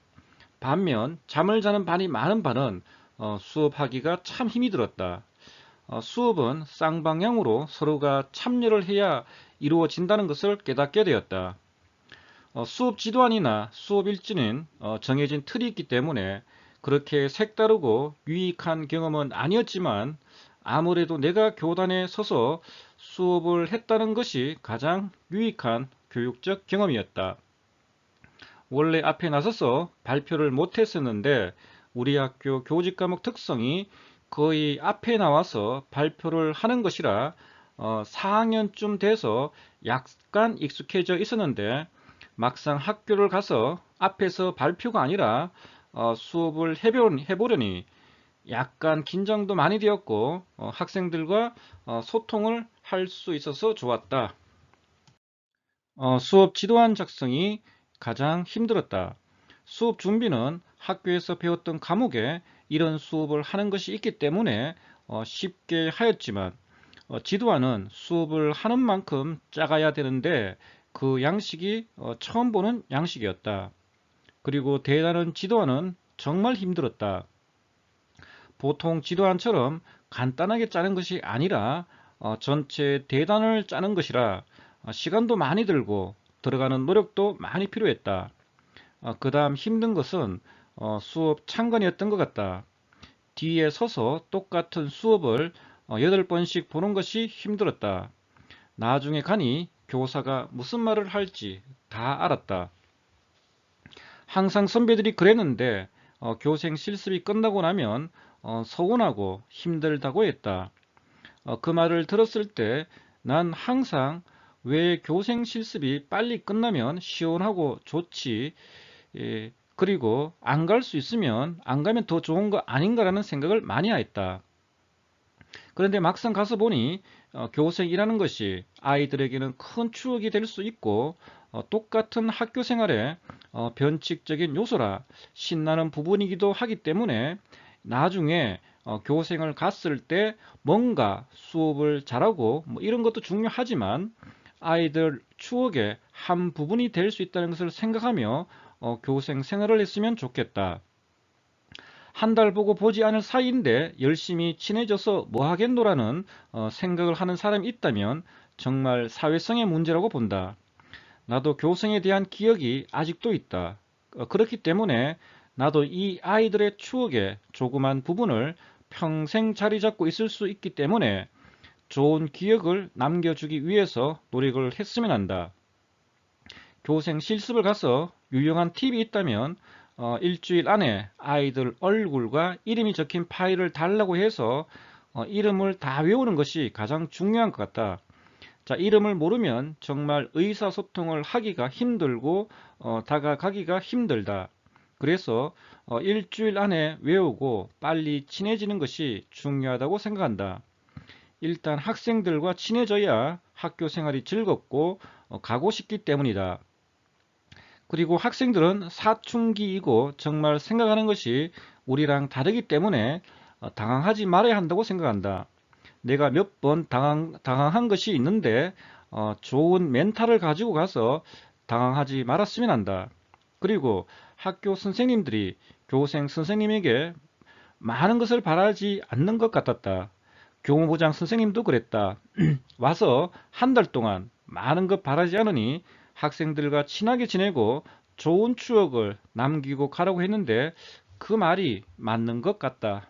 반면 잠을 자는 반이 많은 반은 수업하기가 참 힘이 들었다. 수업은 쌍방향으로 서로가 참여를 해야 이루어진다는 것을 깨닫게 되었다. 수업 지도안이나 수업 일지는 정해진 틀이 있기 때문에 그렇게 색다르고 유익한 경험은 아니었지만, 아무래도 내가 교단에 서서 수업을 했다는 것이 가장 유익한 교육적 경험이었다. 원래 앞에 나서서 발표를 못했었는데, 우리 학교 교직 과목 특성이 거의 앞에 나와서 발표를 하는 것이라 4학년쯤 돼서 약간 익숙해져 있었는데, 막상 학교를 가서 앞에서 발표가 아니라 수업을 해보려니 약간 긴장도 많이 되었고, 학생들과 소통을 할 수 있어서 좋았다. 수업 지도안 작성이 가장 힘들었다. 수업 준비는 학교에서 배웠던 과목에 이런 수업을 하는 것이 있기 때문에 쉽게 하였지만, 지도안은 수업을 하는 만큼 작아야 되는데 그 양식이 처음 보는 양식이었다. 그리고 대단한 지도안은 정말 힘들었다. 보통 지도안처럼 간단하게 짜는 것이 아니라 전체 대단을 짜는 것이라 시간도 많이 들고 들어가는 노력도 많이 필요했다. 그 다음 힘든 것은 수업 참관이었던 것 같다. 뒤에 서서 똑같은 수업을 8번씩 보는 것이 힘들었다. 나중에 가니 교사가 무슨 말을 할지 다 알았다. 항상 선배들이 그랬는데 교생 실습이 끝나고 나면 서운하고 힘들다고 했다. 그 말을 들었을 때 난 항상 왜 교생 실습이 빨리 끝나면 시원하고 좋지, 그리고 안 갈 수 있으면 안 가면 더 좋은 거 아닌가라는 생각을 많이 했다. 그런데 막상 가서 보니 교생이라는 것이 아이들에게는 큰 추억이 될 수 있고, 똑같은 학교 생활의 변칙적인 요소라 신나는 부분이기도 하기 때문에 나중에 교생을 갔을 때 뭔가 수업을 잘하고 뭐 이런 것도 중요하지만 아이들 추억의 한 부분이 될 수 있다는 것을 생각하며 교생 생활을 했으면 좋겠다. 한 달 보고 보지 않을 사이인데 열심히 친해져서 뭐 하겠노라는 생각을 하는 사람이 있다면 정말 사회성의 문제라고 본다. 나도 교생에 대한 기억이 아직도 있다. 그렇기 때문에 나도 이 아이들의 추억의 조그만 부분을 평생 자리 잡고 있을 수 있기 때문에 좋은 기억을 남겨주기 위해서 노력을 했으면 한다. 교생 실습을 가서 유용한 팁이 있다면 일주일 안에 아이들 얼굴과 이름이 적힌 파일을 달라고 해서 이름을 다 외우는 것이 가장 중요한 것 같다. 자, 이름을 모르면 정말 의사소통을 하기가 힘들고 다가가기가 힘들다. 그래서 일주일 안에 외우고 빨리 친해지는 것이 중요하다고 생각한다. 일단 학생들과 친해져야 학교 생활이 즐겁고 가고 싶기 때문이다. 그리고 학생들은 사춘기이고 정말 생각하는 것이 우리랑 다르기 때문에 당황하지 말아야 한다고 생각한다. 내가 몇 번 당황한 것이 있는데 좋은 멘탈을 가지고 가서 당황하지 말았으면 한다. 그리고 학교 선생님들이 교생 선생님에게 많은 것을 바라지 않는 것 같았다. 교무부장 선생님도 그랬다. 와서 한 달 동안 많은 것 바라지 않으니 학생들과 친하게 지내고 좋은 추억을 남기고 가라고 했는데 그 말이 맞는 것 같다.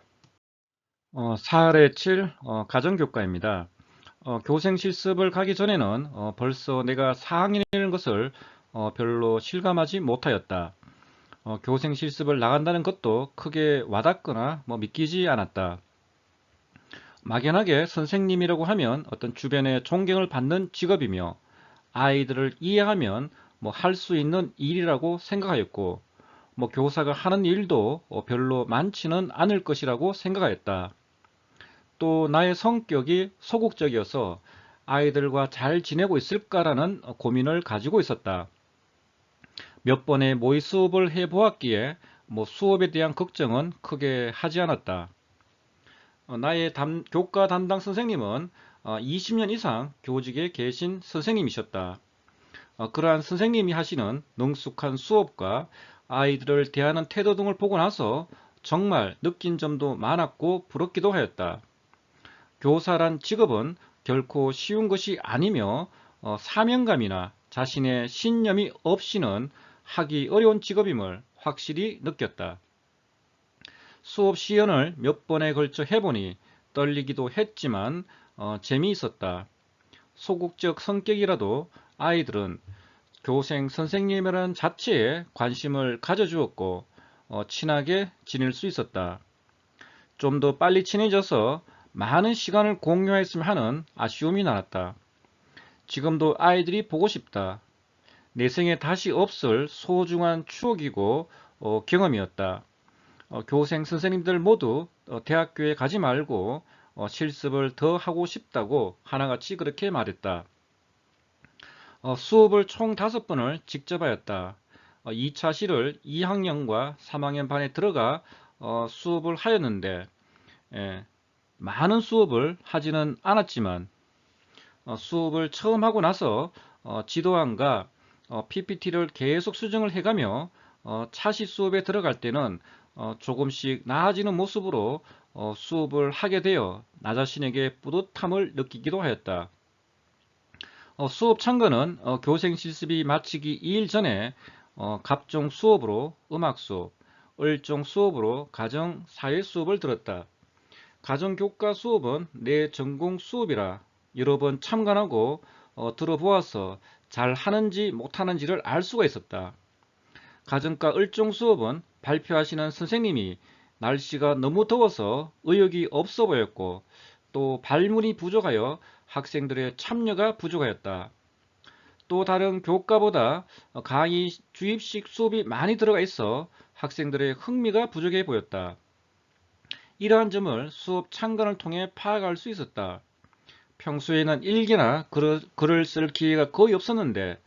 4할의 7 가정교과입니다. 교생 실습을 가기 전에는 벌써 내가 4학년이라는 것을 별로 실감하지 못하였다. 교생 실습을 나간다는 것도 크게 와닿거나 믿기지 않았다. 막연하게 선생님이라고 하면 어떤 주변의 존경을 받는 직업이며 아이들을 이해하면 할 수 있는 일이라고 생각하였고, 교사가 하는 일도 별로 많지는 않을 것이라고 생각하였다. 또 나의 성격이 소극적이어서 아이들과 잘 지내고 있을까라는 고민을 가지고 있었다. 몇 번의 모의 수업을 해보았기에 수업에 대한 걱정은 크게 하지 않았다. 나의 교과 담당 선생님은 20년 이상 교직에 계신 선생님이셨다. 그러한 선생님이 하시는 능숙한 수업과 아이들을 대하는 태도 등을 보고 나서 정말 느낀 점도 많았고 부럽기도 하였다. 교사란 직업은 결코 쉬운 것이 아니며 사명감이나 자신의 신념이 없이는 하기 어려운 직업임을 확실히 느꼈다. 수업 시연을 몇 번에 걸쳐 해보니 떨리기도 했지만 재미있었다. 소극적 성격이라도 아이들은 교생 선생님이라는 자체에 관심을 가져주었고 친하게 지낼 수 있었다. 좀 더 빨리 친해져서 많은 시간을 공유했으면 하는 아쉬움이 나왔다. 지금도 아이들이 보고 싶다. 내 생에 다시 없을 소중한 추억이고 경험이었다. 교생 선생님들 모두 대학교에 가지 말고 실습을 더 하고 싶다고 하나같이 그렇게 말했다. 수업을 총 5번을 직접 하였다. 2차 시를 2학년과 3학년 반에 들어가 수업을 하였는데 많은 수업을 하지는 않았지만 수업을 처음 하고 나서 지도안과 PPT를 계속 수정을 해가며 차시 수업에 들어갈 때는 조금씩 나아지는 모습으로 수업을 하게 되어 나 자신에게 뿌듯함을 느끼기도 하였다. 수업 참가는 교생 실습이 마치기 2일 전에 갑종 수업으로 음악 수업, 을종 수업으로 가정 사회 수업을 들었다. 가정교과 수업은 내 전공 수업이라 여러 번 참관하고 들어보아서 잘 하는지 못하는지를 알 수가 있었다. 가정과 을종 수업은 발표하시는 선생님이 날씨가 너무 더워서 의욕이 없어 보였고 또 발문이 부족하여 학생들의 참여가 부족하였다. 또 다른 교과보다 강의 주입식 수업이 많이 들어가 있어 학생들의 흥미가 부족해 보였다. 이러한 점을 수업 참관을 통해 파악할 수 있었다. 평소에는 일기나 글을 쓸 기회가 거의 없었는데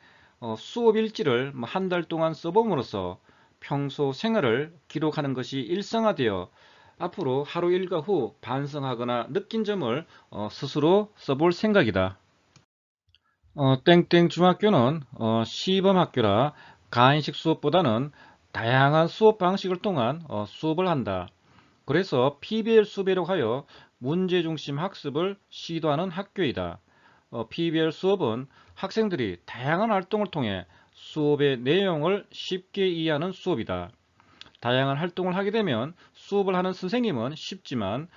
수업 일지를 한 달 동안 써봄으로써 평소 생활을 기록하는 것이 일상화되어 앞으로 하루 일과 후 반성하거나 느낀 점을 스스로 써볼 생각이다. 땡땡 중학교는 시범학교라 가인식 수업보다는 다양한 수업 방식을 통한 수업을 한다. 그래서 PBL 수업이라고 하여 문제중심 학습을 시도하는 학교이다. PBL 수업은 학생들이 다양한 활동을 통해 수업의 내용을 쉽게 이해하는 수업이다. 다양한 활동을 하게 되면 수업을 하는 선생님은 쉽지만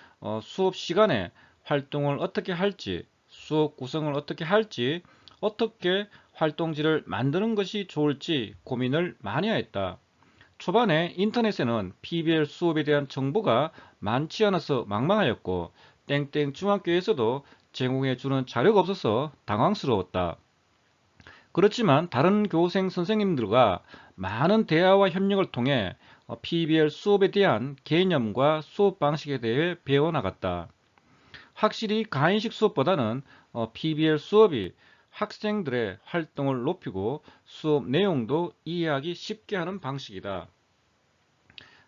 수업 시간에 활동을 어떻게 할지, 수업 구성을 어떻게 할지, 어떻게 활동지를 만드는 것이 좋을지 고민을 많이 하였다. 초반에 인터넷에는 PBL 수업에 대한 정보가 많지 않아서 망망하였고 땡땡 중학교에서도 제공해 주는 자료가 없어서 당황스러웠다. 그렇지만 다른 교생 선생님들과 많은 대화와 협력을 통해 PBL 수업에 대한 개념과 수업 방식에 대해 배워나갔다. 확실히 가인식 수업보다는 PBL 수업이 학생들의 활동을 높이고 수업 내용도 이해하기 쉽게 하는 방식이다.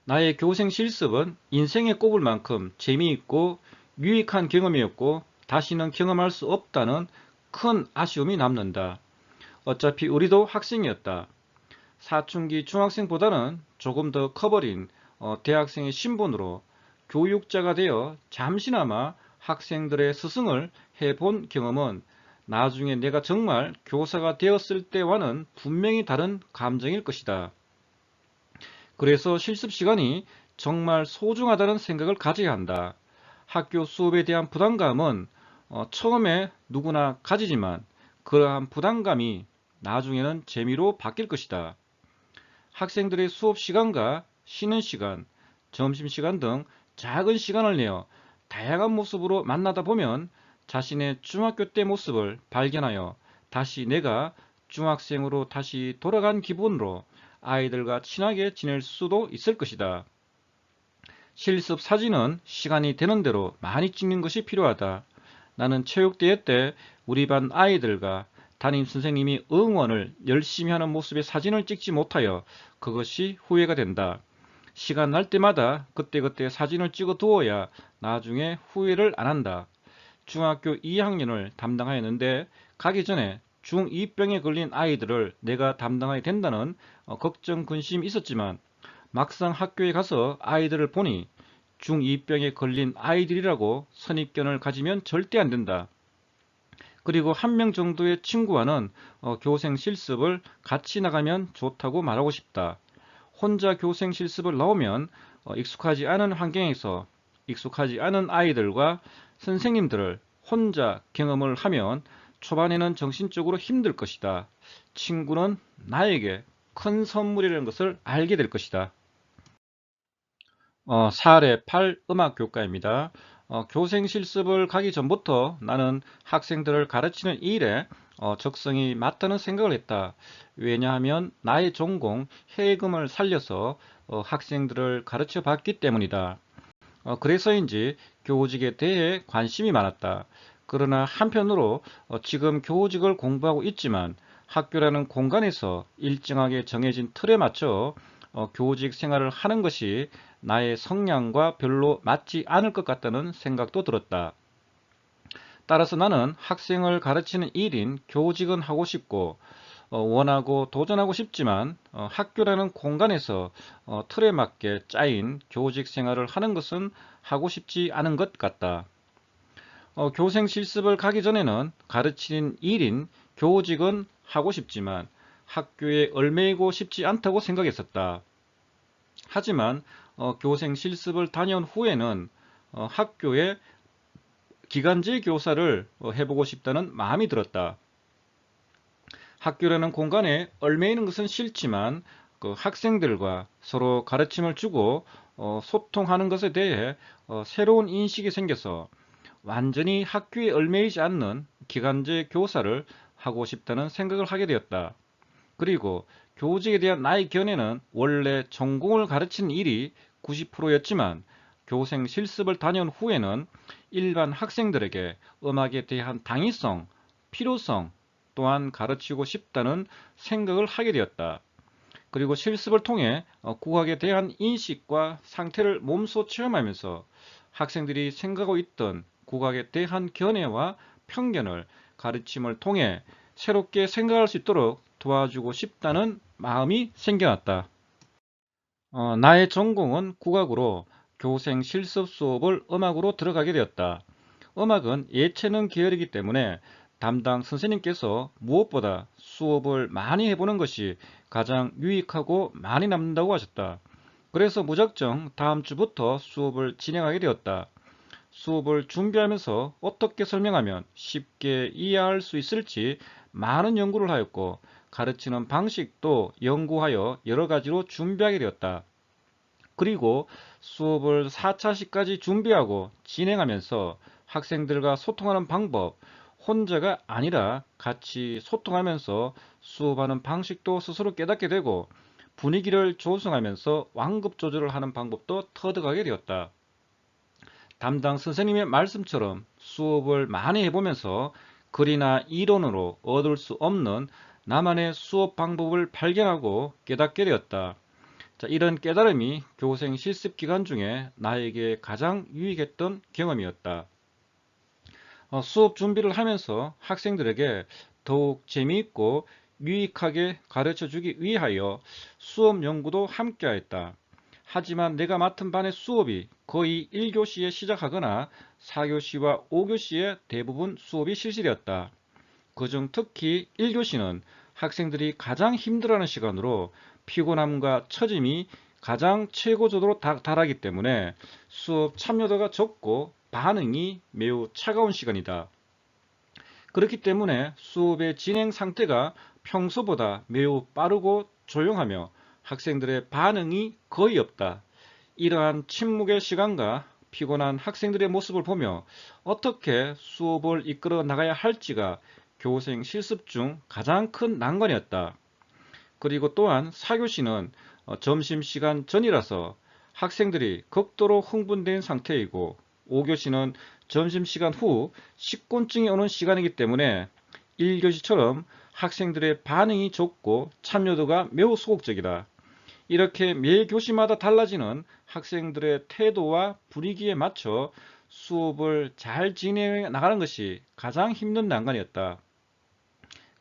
나의 교생 실습은 인생에 꼽을 만큼 재미있고 유익한 경험이었고 다시는 경험할 수 없다는 큰 아쉬움이 남는다. 어차피 우리도 학생이었다. 사춘기 중학생보다는 조금 더 커버린 대학생의 신분으로 교육자가 되어 잠시나마 학생들의 스승을 해본 경험은 나중에 내가 정말 교사가 되었을 때와는 분명히 다른 감정일 것이다. 그래서 실습 시간이 정말 소중하다는 생각을 가져야 한다. 학교 수업에 대한 부담감은 처음에 누구나 가지지만 그러한 부담감이 나중에는 재미로 바뀔 것이다. 학생들의 수업 시간과 쉬는 시간, 점심시간 등 작은 시간을 내어 다양한 모습으로 만나다 보면 자신의 중학교 때 모습을 발견하여 다시 내가 중학생으로 다시 돌아간 기분으로 아이들과 친하게 지낼 수도 있을 것이다. 실습 사진은 시간이 되는 대로 많이 찍는 것이 필요하다. 나는 체육대회 때 우리 반 아이들과 담임 선생님이 응원을 열심히 하는 모습의 사진을 찍지 못하여 그것이 후회가 된다. 시간 날 때마다 그때그때 사진을 찍어 두어야 나중에 후회를 안 한다. 중학교 2학년을 담당하였는데 가기 전에 중2병에 걸린 아이들을 내가 담당하게 된다는 걱정, 근심이 있었지만 막상 학교에 가서 아이들을 보니 중2병에 걸린 아이들이라고 선입견을 가지면 절대 안 된다. 그리고 한 명 정도의 친구와는 교생 실습을 같이 나가면 좋다고 말하고 싶다. 혼자 교생 실습을 나오면 익숙하지 않은 환경에서 익숙하지 않은 아이들과 선생님들을 혼자 경험을 하면 초반에는 정신적으로 힘들 것이다. 친구는 나에게 큰 선물이라는 것을 알게 될 것이다. 사례 8 음악교과입니다. 교생 실습을 가기 전부터 나는 학생들을 가르치는 일에 적성이 맞다는 생각을 했다. 왜냐하면 나의 전공 해금을 살려서 학생들을 가르쳐 봤기 때문이다. 그래서인지 교직에 대해 관심이 많았다. 그러나 한편으로 지금 교직을 공부하고 있지만 학교라는 공간에서 일정하게 정해진 틀에 맞춰 교직 생활을 하는 것이 나의 성향과 별로 맞지 않을 것 같다는 생각도 들었다. 따라서 나는 학생을 가르치는 일인 교직은 하고 싶고 원하고 도전하고 싶지만 학교라는 공간에서 틀에 맞게 짜인 교직 생활을 하는 것은 하고 싶지 않은 것 같다. 교생 실습을 가기 전에는 가르치는 일인 교직은 하고 싶지만 학교에 얽매이고 싶지 않다고 생각했었다. 하지만 교생 실습을 다녀온 후에는 학교에 기간제 교사를 해보고 싶다는 마음이 들었다. 학교라는 공간에 얽매이는 것은 싫지만 그 학생들과 서로 가르침을 주고 소통하는 것에 대해 새로운 인식이 생겨서 완전히 학교에 얽매이지 않는 기간제 교사를 하고 싶다는 생각을 하게 되었다. 그리고 교직에 대한 나의 견해는 원래 전공을 가르치는 일이 90%였지만 교생 실습을 다녀온 후에는 일반 학생들에게 음악에 대한 당위성, 필요성 또한 가르치고 싶다는 생각을 하게 되었다. 그리고 실습을 통해 국악에 대한 인식과 상태를 몸소 체험하면서 학생들이 생각하고 있던 국악에 대한 견해와 편견을 가르침을 통해 새롭게 생각할 수 있도록 도와주고 싶다는 마음이 생겨났다. 나의 전공은 국악으로 교생 실습 수업을 음악으로 들어가게 되었다. 음악은 예체능 계열이기 때문에 담당 선생님께서 무엇보다 수업을 많이 해보는 것이 가장 유익하고 많이 남는다고 하셨다. 그래서 무작정 다음 주부터 수업을 진행하게 되었다. 수업을 준비하면서 어떻게 설명하면 쉽게 이해할 수 있을지 많은 연구를 하였고 가르치는 방식도 연구하여 여러 가지로 준비하게 되었다. 그리고 수업을 4차시까지 준비하고 진행하면서 학생들과 소통하는 방법, 혼자가 아니라 같이 소통하면서 수업하는 방식도 스스로 깨닫게 되고 분위기를 조성하면서 완급 조절을 하는 방법도 터득하게 되었다. 담당 선생님의 말씀처럼 수업을 많이 해보면서 글이나 이론으로 얻을 수 없는 나만의 수업 방법을 발견하고 깨닫게 되었다. 자, 이런 깨달음이 교생 실습 기간 중에 나에게 가장 유익했던 경험이었다. 수업 준비를 하면서 학생들에게 더욱 재미있고 유익하게 가르쳐 주기 위하여 수업 연구도 함께 하였다. 하지만 내가 맡은 반의 수업이 거의 1교시에 시작하거나 4교시와 5교시에 대부분 수업이 실시되었다. 그중 특히 1교시는 학생들이 가장 힘들어하는 시간으로 피곤함과 처짐이 가장 최고조로 달하기 때문에 수업 참여도가 적고 반응이 매우 차가운 시간이다. 그렇기 때문에 수업의 진행 상태가 평소보다 매우 빠르고 조용하며 학생들의 반응이 거의 없다. 이러한 침묵의 시간과 피곤한 학생들의 모습을 보며 어떻게 수업을 이끌어 나가야 할지가 교생 실습 중 가장 큰 난관이었다. 그리고 또한 4교시는 점심시간 전이라서 학생들이 극도로 흥분된 상태이고 5교시는 점심시간 후 식곤증이 오는 시간이기 때문에 1교시처럼 학생들의 반응이 적고 참여도가 매우 소극적이다. 이렇게 매 교시마다 달라지는 학생들의 태도와 분위기에 맞춰 수업을 잘 진행해 나가는 것이 가장 힘든 난관이었다.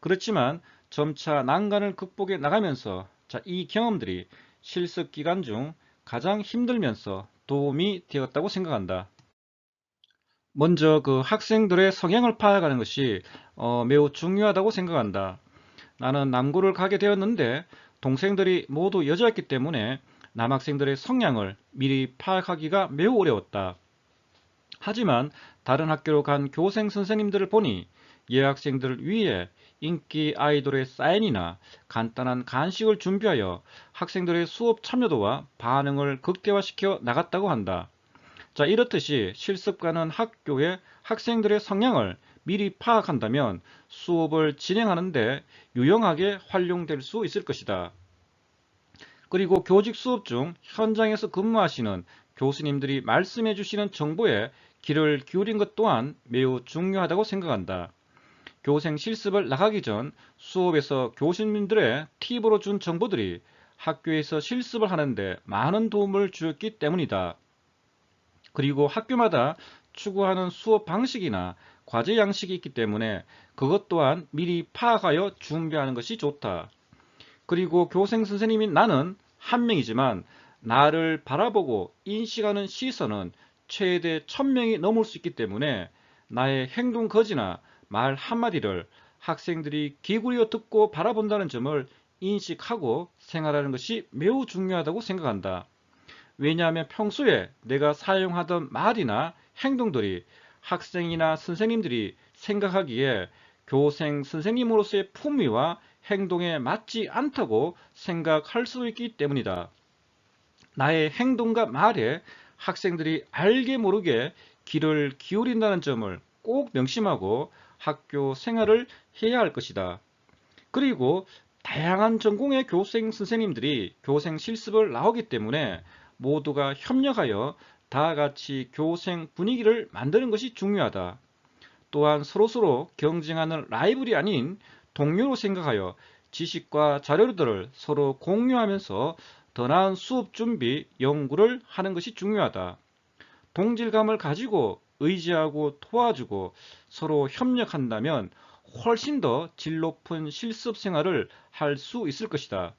그렇지만 점차 난관을 극복해 나가면서 이 경험들이 실습 기간 중 가장 힘들면서 도움이 되었다고 생각한다. 먼저 그 학생들의 성향을 파악하는 것이 매우 중요하다고 생각한다. 나는 남고를 가게 되었는데 동생들이 모두 여자였기 때문에 남학생들의 성향을 미리 파악하기가 매우 어려웠다. 하지만 다른 학교로 간 교생 선생님들을 보니 여학생들을 위해 인기 아이돌의 사인이나 간단한 간식을 준비하여 학생들의 수업 참여도와 반응을 극대화시켜 나갔다고 한다. 이렇듯이 실습가는 학교의 학생들의 성향을 미리 파악한다면 수업을 진행하는데 유용하게 활용될 수 있을 것이다. 그리고 교직 수업 중 현장에서 근무하시는 교수님들이 말씀해 주시는 정보에 귀를 기울인 것 또한 매우 중요하다고 생각한다. 교생 실습을 나가기 전 수업에서 교수님들의 팁으로 준 정보들이 학교에서 실습을 하는데 많은 도움을 주었기 때문이다. 그리고 학교마다 추구하는 수업 방식이나 과제 양식이 있기 때문에 그것 또한 미리 파악하여 준비하는 것이 좋다. 그리고 교생 선생님인 나는 한 명이지만 나를 바라보고 인식하는 시선은 최대 1000명이 넘을 수 있기 때문에 나의 행동 거지나 말 한마디를 학생들이 기울여 듣고 바라본다는 점을 인식하고 생활하는 것이 매우 중요하다고 생각한다. 왜냐하면 평소에 내가 사용하던 말이나 행동들이 학생이나 선생님들이 생각하기에 교생 선생님으로서의 품위와 행동에 맞지 않다고 생각할 수 있기 때문이다. 나의 행동과 말에 학생들이 알게 모르게 귀를 기울인다는 점을 꼭 명심하고 학교 생활을 해야 할 것이다. 그리고 다양한 전공의 교생 선생님들이 교생 실습을 나오기 때문에 모두가 협력하여 다 같이 교생 분위기를 만드는 것이 중요하다. 또한 서로서로 경쟁하는 라이벌이 아닌 동료로 생각하여 지식과 자료들을 서로 공유하면서 더 나은 수업 준비, 연구를 하는 것이 중요하다. 동질감을 가지고 의지하고 도와주고 서로 협력한다면 훨씬 더 질 높은 실습 생활을 할 수 있을 것이다.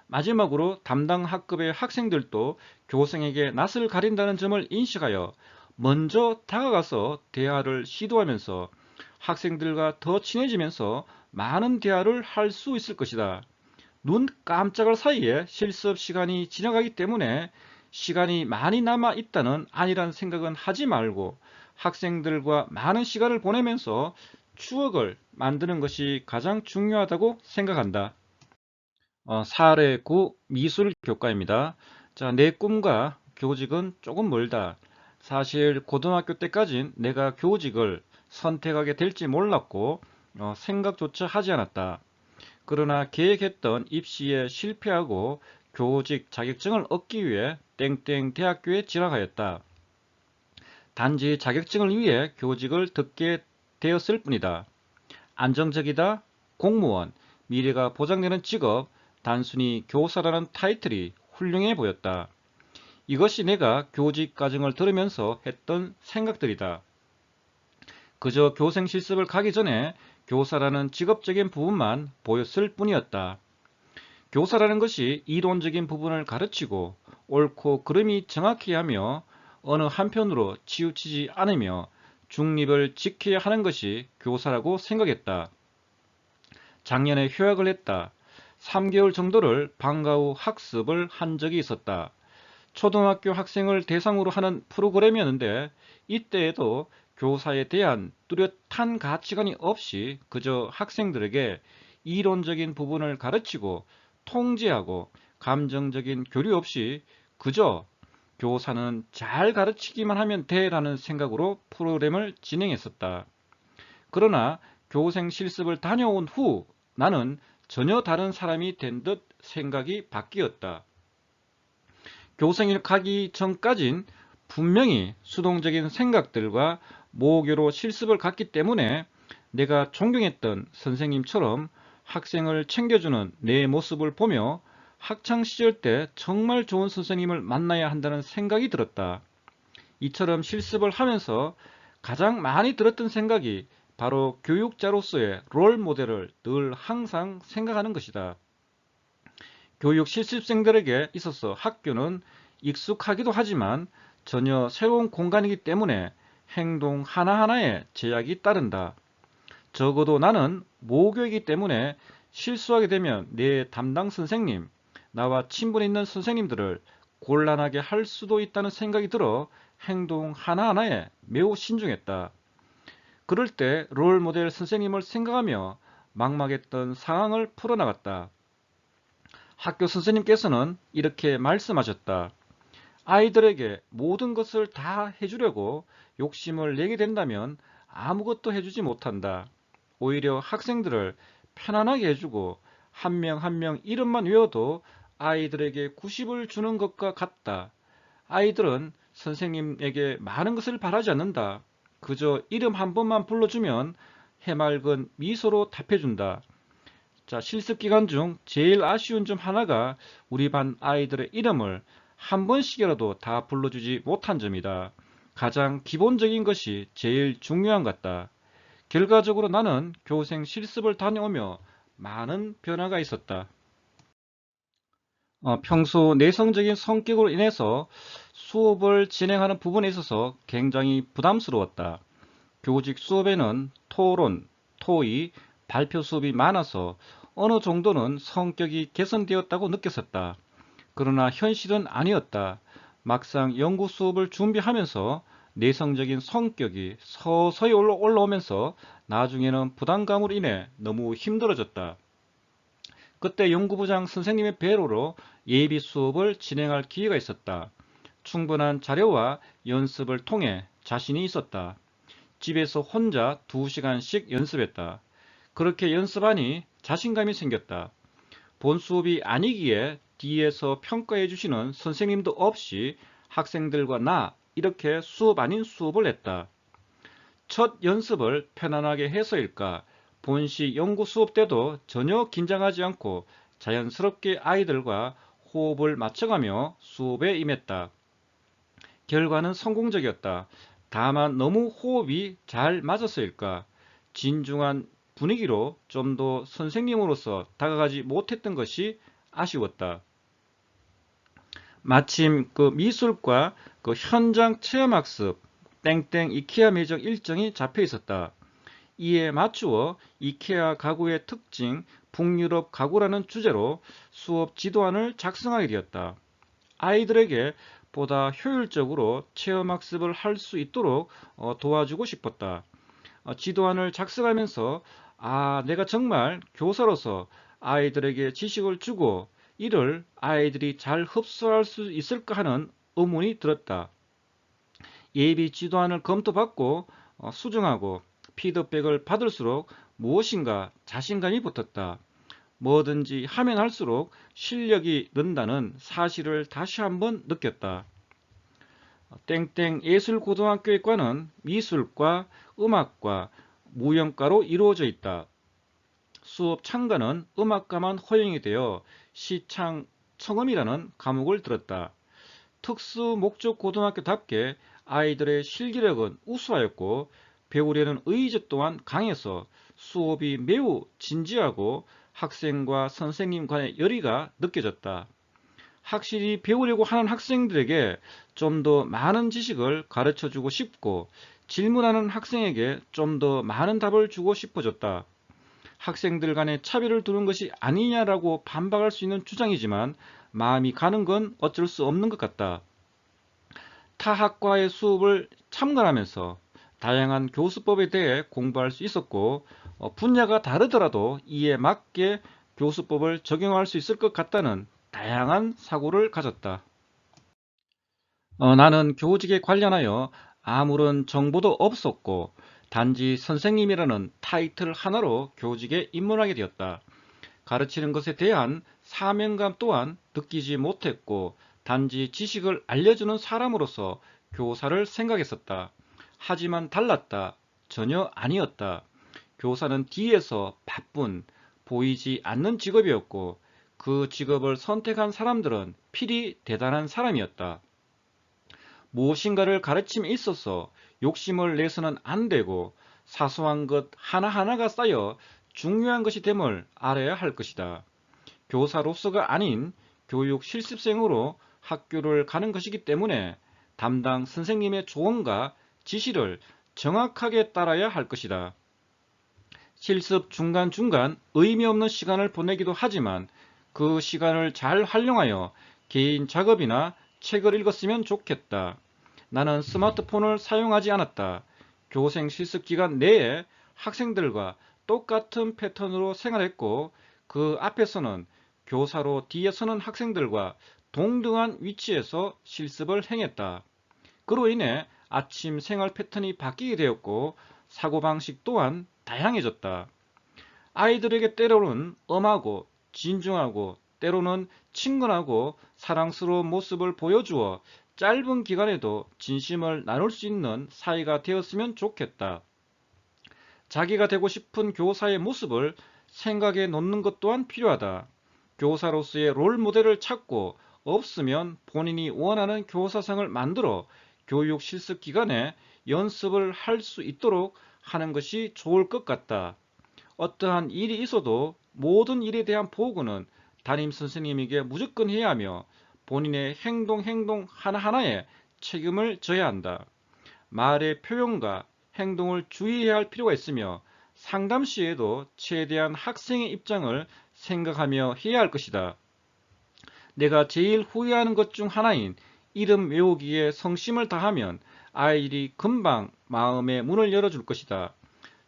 마지막으로 담당 학급의 학생들도 교생에게 낯을 가린다는 점을 인식하여 먼저 다가가서 대화를 시도하면서 학생들과 더 친해지면서 많은 대화를 할 수 있을 것이다. 눈 깜짝할 사이에 실습 시간이 지나가기 때문에 시간이 많이 남아 있다는 안일한 생각은 하지 말고 학생들과 많은 시간을 보내면서 추억을 만드는 것이 가장 중요하다고 생각한다. 사례 9 미술 교과입니다. 내 꿈과 교직은 조금 멀다. 사실 고등학교 때까진 내가 교직을 선택하게 될지 몰랐고 생각조차 하지 않았다. 그러나 계획했던 입시에 실패하고 교직 자격증을 얻기 위해 땡땡 대학교에 진학하였다. 단지 자격증을 위해 교직을 듣게 되었을 뿐이다. 안정적이다, 공무원, 미래가 보장되는 직업, 단순히 교사라는 타이틀이 훌륭해 보였다. 이것이 내가 교직 과정을 들으면서 했던 생각들이다. 그저 교생 실습을 가기 전에 교사라는 직업적인 부분만 보였을 뿐이었다. 교사라는 것이 이론적인 부분을 가르치고 옳고 그름이 정확히 하며 어느 한편으로 치우치지 않으며 중립을 지켜야 하는 것이 교사라고 생각했다. 작년에 휴학을 했다. 3개월 정도를 방과 후 학습을 한 적이 있었다. 초등학교 학생을 대상으로 하는 프로그램이었는데 이때에도 교사에 대한 뚜렷한 가치관이 없이 그저 학생들에게 이론적인 부분을 가르치고 통제하고 감정적인 교류 없이 그저 교사는 잘 가르치기만 하면 돼라는 생각으로 프로그램을 진행했었다. 그러나 교생 실습을 다녀온 후 나는 전혀 다른 사람이 된 듯 생각이 바뀌었다. 교생을 가기 전까진 분명히 수동적인 생각들과 모교로 실습을 갔기 때문에 내가 존경했던 선생님처럼 학생을 챙겨주는 내 모습을 보며 학창시절 때 정말 좋은 선생님을 만나야 한다는 생각이 들었다. 이처럼 실습을 하면서 가장 많이 들었던 생각이 바로 교육자로서의 롤 모델을 늘 항상 생각하는 것이다. 교육 실습생들에게 있어서 학교는 익숙하기도 하지만 전혀 새로운 공간이기 때문에 행동 하나하나에 제약이 따른다. 적어도 나는 모교이기 때문에 실수하게 되면 내 담당 선생님, 나와 친분 있는 선생님들을 곤란하게 할 수도 있다는 생각이 들어 행동 하나하나에 매우 신중했다. 그럴 때 롤모델 선생님을 생각하며 막막했던 상황을 풀어나갔다. 학교 선생님께서는 이렇게 말씀하셨다. 아이들에게 모든 것을 다 해주려고 욕심을 내게 된다면 아무것도 해주지 못한다. 오히려 학생들을 편안하게 해주고 한 명 한 명 이름만 외워도 아이들에게 90을 주는 것과 같다. 아이들은 선생님에게 많은 것을 바라지 않는다. 그저 이름 한 번만 불러주면 해맑은 미소로 답해준다. 자, 실습 기간 중 제일 아쉬운 점 하나가 우리 반 아이들의 이름을 한 번씩이라도 다 불러주지 못한 점이다. 가장 기본적인 것이 제일 중요한 것 같다. 결과적으로 나는 교생 실습을 다녀오며 많은 변화가 있었다. 평소 내성적인 성격으로 인해서 수업을 진행하는 부분에 있어서 굉장히 부담스러웠다. 교직 수업에는 토론, 토의, 발표 수업이 많아서 어느 정도는 성격이 개선되었다고 느꼈었다. 그러나 현실은 아니었다. 막상 연구 수업을 준비하면서 내성적인 성격이 서서히 올라오면서 나중에는 부담감으로 인해 너무 힘들어졌다. 그때 연구부장 선생님의 배로로 예비 수업을 진행할 기회가 있었다. 충분한 자료와 연습을 통해 자신이 있었다. 집에서 혼자 2시간씩 연습했다. 그렇게 연습하니 자신감이 생겼다. 본 수업이 아니기에 뒤에서 평가해 주시는 선생님도 없이 학생들과 나 이렇게 수업 아닌 수업을 했다. 첫 연습을 편안하게 해서일까 본시 연구 수업 때도 전혀 긴장하지 않고 자연스럽게 아이들과 호흡을 맞춰가며 수업에 임했다. 결과는 성공적이었다. 다만 너무 호흡이 잘 맞았을까 진중한 분위기로 좀 더 선생님으로서 다가가지 못했던 것이 아쉬웠다. 마침 그 미술과 그 현장 체험학습 땡땡 이케아 매장 일정이 잡혀 있었다. 이에 맞추어 이케아 가구의 특징 북유럽 가구라는 주제로 수업 지도안을 작성하게 되었다. 아이들에게 보다 효율적으로 체험학습을 할 수 있도록 도와주고 싶었다. 지도안을 작성하면서 내가 정말 교사로서 아이들에게 지식을 주고 이를 아이들이 잘 흡수할 수 있을까 하는 의문이 들었다. 예비 지도안을 검토받고 수정하고 피드백을 받을수록 무엇인가 자신감이 붙었다. 뭐든지 하면 할수록 실력이 는다는 사실을 다시 한번 느꼈다. 땡땡 예술고등학교의 과는 미술과 음악과 무용과로 이루어져 있다. 수업 참가는 음악과만 허용이 되어 시창 청음이라는 과목을 들었다. 특수 목적 고등학교답게 아이들의 실기력은 우수하였고 배우려는 의지 또한 강해서 수업이 매우 진지하고 학생과 선생님 간의 열의가 느껴졌다. 확실히 배우려고 하는 학생들에게 좀 더 많은 지식을 가르쳐 주고 싶고 질문하는 학생에게 좀 더 많은 답을 주고 싶어졌다. 학생들 간의 차별을 두는 것이 아니냐라고 반박할 수 있는 주장이지만 마음이 가는 건 어쩔 수 없는 것 같다. 타 학과의 수업을 참관하면서 다양한 교수법에 대해 공부할 수 있었고 분야가 다르더라도 이에 맞게 교수법을 적용할 수 있을 것 같다는 다양한 사고를 가졌다. 나는 교직에 관련하여 아무런 정보도 없었고 단지 선생님이라는 타이틀 하나로 교직에 입문하게 되었다. 가르치는 것에 대한 사명감 또한 느끼지 못했고 단지 지식을 알려주는 사람으로서 교사를 생각했었다. 하지만 달랐다. 전혀 아니었다. 교사는 뒤에서 바쁜 보이지 않는 직업이었고 그 직업을 선택한 사람들은 필히 대단한 사람이었다. 무엇인가를 가르침에 있어서 욕심을 내서는 안 되고 사소한 것 하나하나가 쌓여 중요한 것이 됨을 알아야 할 것이다. 교사로서가 아닌 교육 실습생으로 학교를 가는 것이기 때문에 담당 선생님의 조언과 지시를 정확하게 따라야 할 것이다. 실습 중간중간 의미 없는 시간을 보내기도 하지만 그 시간을 잘 활용하여 개인 작업이나 책을 읽었으면 좋겠다. 나는 스마트폰을 사용하지 않았다. 교생 실습 기간 내에 학생들과 똑같은 패턴으로 생활했고 그 앞에서는 교사로 뒤에 서는 학생들과 동등한 위치에서 실습을 행했다. 그로 인해 아침 생활 패턴이 바뀌게 되었고 사고방식 또한 다양해졌다. 아이들에게 때로는 엄하고 진중하고 때로는 친근하고 사랑스러운 모습을 보여주어 짧은 기간에도 진심을 나눌 수 있는 사이가 되었으면 좋겠다. 자기가 되고 싶은 교사의 모습을 생각해 놓는 것 또한 필요하다. 교사로서의 롤 모델을 찾고 없으면 본인이 원하는 교사상을 만들어 교육 실습 기간에 연습을 할 수 있도록 하는 것이 좋을 것 같다. 어떠한 일이 있어도 모든 일에 대한 보고는 담임 선생님에게 무조건 해야 하며 본인의 행동 하나하나에 책임을 져야 한다. 말의 표현과 행동을 주의해야 할 필요가 있으며 상담 시에도 최대한 학생의 입장을 생각하며 해야 할 것이다. 내가 제일 후회하는 것 중 하나인 이름 외우기에 성심을 다하면 아이들이 금방 마음의 문을 열어줄 것이다.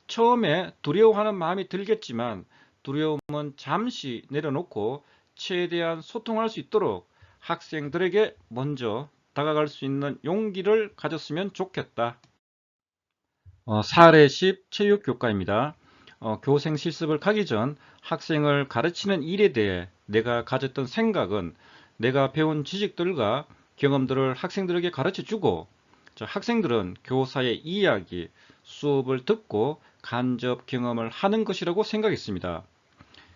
처음에 두려워하는 마음이 들겠지만 두려움은 잠시 내려놓고 최대한 소통할 수 있도록 학생들에게 먼저 다가갈 수 있는 용기를 가졌으면 좋겠다. 사례 10 체육교과입니다. 교생 실습을 가기 전 학생을 가르치는 일에 대해 내가 가졌던 생각은 내가 배운 지식들과 경험들을 학생들에게 가르쳐주고 학생들은 교사의 이야기, 수업을 듣고 간접 경험을 하는 것이라고 생각했습니다.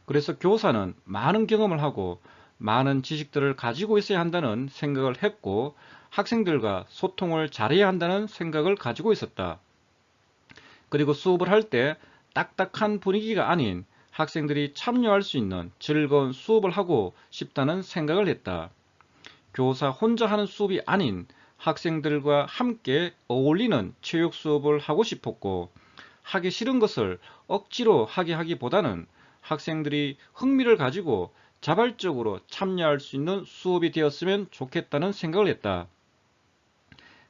그래서 교사는 많은 경험을 하고 많은 지식들을 가지고 있어야 한다는 생각을 했고 학생들과 소통을 잘해야 한다는 생각을 가지고 있었다. 그리고 수업을 할 때 딱딱한 분위기가 아닌 학생들이 참여할 수 있는 즐거운 수업을 하고 싶다는 생각을 했다. 교사 혼자 하는 수업이 아닌 학생들과 함께 어울리는 체육 수업을 하고 싶었고 하기 싫은 것을 억지로 하게 하기보다는 학생들이 흥미를 가지고 자발적으로 참여할 수 있는 수업이 되었으면 좋겠다는 생각을 했다.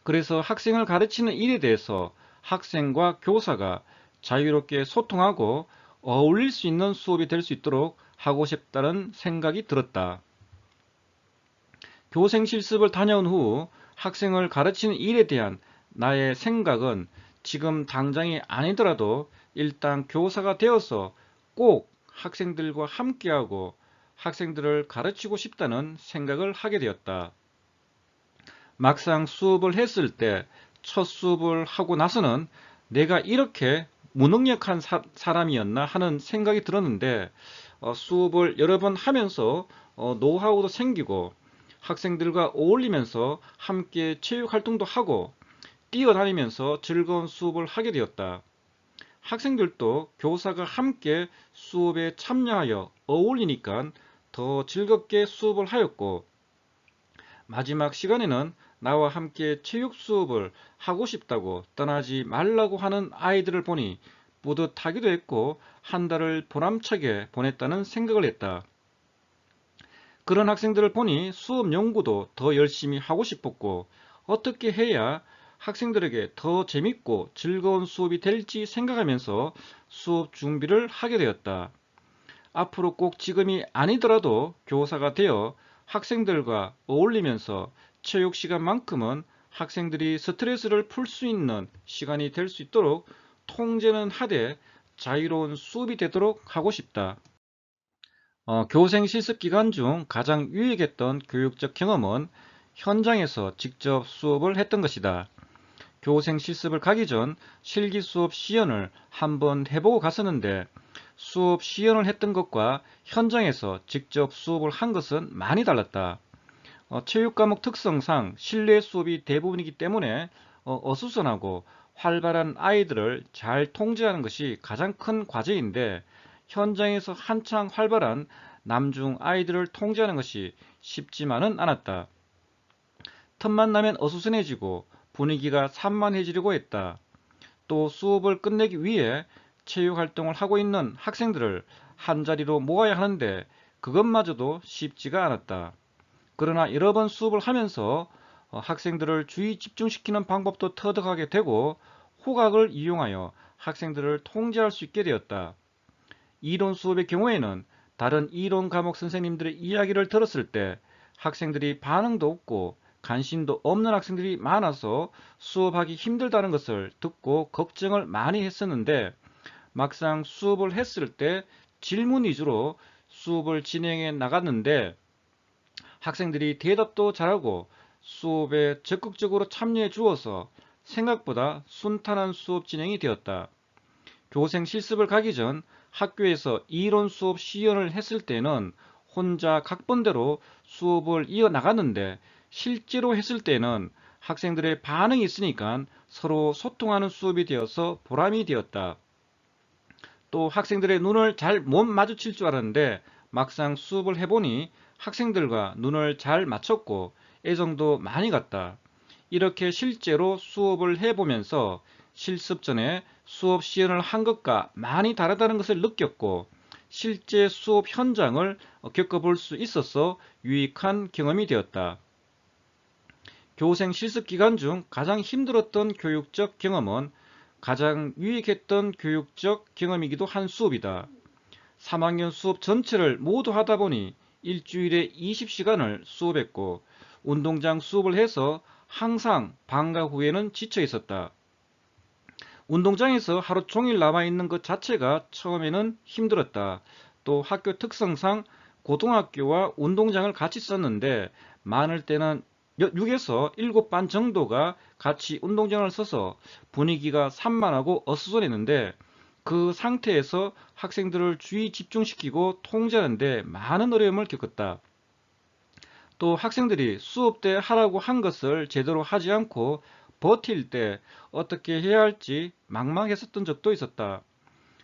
그래서 학생을 가르치는 일에 대해서 학생과 교사가 자유롭게 소통하고 어울릴 수 있는 수업이 될 수 있도록 하고 싶다는 생각이 들었다. 교생 실습을 다녀온 후 학생을 가르치는 일에 대한 나의 생각은 지금 당장이 아니더라도 일단 교사가 되어서 꼭 학생들과 함께하고 학생들을 가르치고 싶다는 생각을 하게 되었다. 막상 수업을 했을 때 첫 수업을 하고 나서는 내가 이렇게 무능력한 사람이었나 하는 생각이 들었는데 수업을 여러 번 하면서 노하우도 생기고 학생들과 어울리면서 함께 체육 활동도 하고 뛰어다니면서 즐거운 수업을 하게 되었다. 학생들도 교사가 함께 수업에 참여하여 어울리니까 더 즐겁게 수업을 하였고 마지막 시간에는 나와 함께 체육 수업을 하고 싶다고 떠나지 말라고 하는 아이들을 보니 뿌듯하기도 했고 한 달을 보람차게 보냈다는 생각을 했다. 그런 학생들을 보니 수업 연구도 더 열심히 하고 싶었고 어떻게 해야 학생들에게 더 재밌고 즐거운 수업이 될지 생각하면서 수업 준비를 하게 되었다. 앞으로 꼭 지금이 아니더라도 교사가 되어 학생들과 어울리면서 체육 시간만큼은 학생들이 스트레스를 풀 수 있는 시간이 될 수 있도록 통제는 하되 자유로운 수업이 되도록 하고 싶다. 교생 실습 기간 중 가장 유익했던 교육적 경험은 현장에서 직접 수업을 했던 것이다. 교생 실습을 가기 전 실기 수업 시연을 한번 해보고 갔었는데 수업 시연을 했던 것과 현장에서 직접 수업을 한 것은 많이 달랐다. 체육 과목 특성상 실내 수업이 대부분이기 때문에 어수선하고 활발한 아이들을 잘 통제하는 것이 가장 큰 과제인데 현장에서 한창 활발한 남중 아이들을 통제하는 것이 쉽지만은 않았다. 틈만 나면 어수선해지고 분위기가 산만해지려고 했다. 또 수업을 끝내기 위해 체육활동을 하고 있는 학생들을 한자리로 모아야 하는데 그것마저도 쉽지가 않았다. 그러나 여러 번 수업을 하면서 학생들을 주의 집중시키는 방법도 터득하게 되고 호각을 이용하여 학생들을 통제할 수 있게 되었다. 이론 수업의 경우에는 다른 이론 과목 선생님들의 이야기를 들었을 때 학생들이 반응도 없고 관심도 없는 학생들이 많아서 수업하기 힘들다는 것을 듣고 걱정을 많이 했었는데 막상 수업을 했을 때 질문 위주로 수업을 진행해 나갔는데 학생들이 대답도 잘하고 수업에 적극적으로 참여해 주어서 생각보다 순탄한 수업 진행이 되었다. 교생 실습을 가기 전 학교에서 이론 수업 시연을 했을 때는 혼자 각본대로 수업을 이어나갔는데 실제로 했을 때는 학생들의 반응이 있으니까 서로 소통하는 수업이 되어서 보람이 되었다. 또 학생들의 눈을 잘 못 마주칠 줄 알았는데 막상 수업을 해보니 학생들과 눈을 잘 맞췄고 애정도 많이 갔다. 이렇게 실제로 수업을 해보면서 실습 전에 수업 시연을 한 것과 많이 다르다는 것을 느꼈고 실제 수업 현장을 겪어볼 수 있어서 유익한 경험이 되었다. 교생 실습 기간 중 가장 힘들었던 교육적 경험은 가장 유익했던 교육적 경험이기도 한 수업이다. 3학년 수업 전체를 모두 하다 보니 일주일에 20시간을 수업했고 운동장 수업을 해서 항상 방과 후에는 지쳐 있었다. 운동장에서 하루 종일 남아있는 것 자체가 처음에는 힘들었다. 또 학교 특성상 고등학교와 운동장을 같이 썼는데 많을 때는 6에서 7반 정도가 같이 운동장을 써서 분위기가 산만하고 어수선했는데 그 상태에서 학생들을 주의 집중시키고 통제하는데 많은 어려움을 겪었다. 또 학생들이 수업 때 하라고 한 것을 제대로 하지 않고 버틸 때 어떻게 해야 할지 망망했었던 적도 있었다.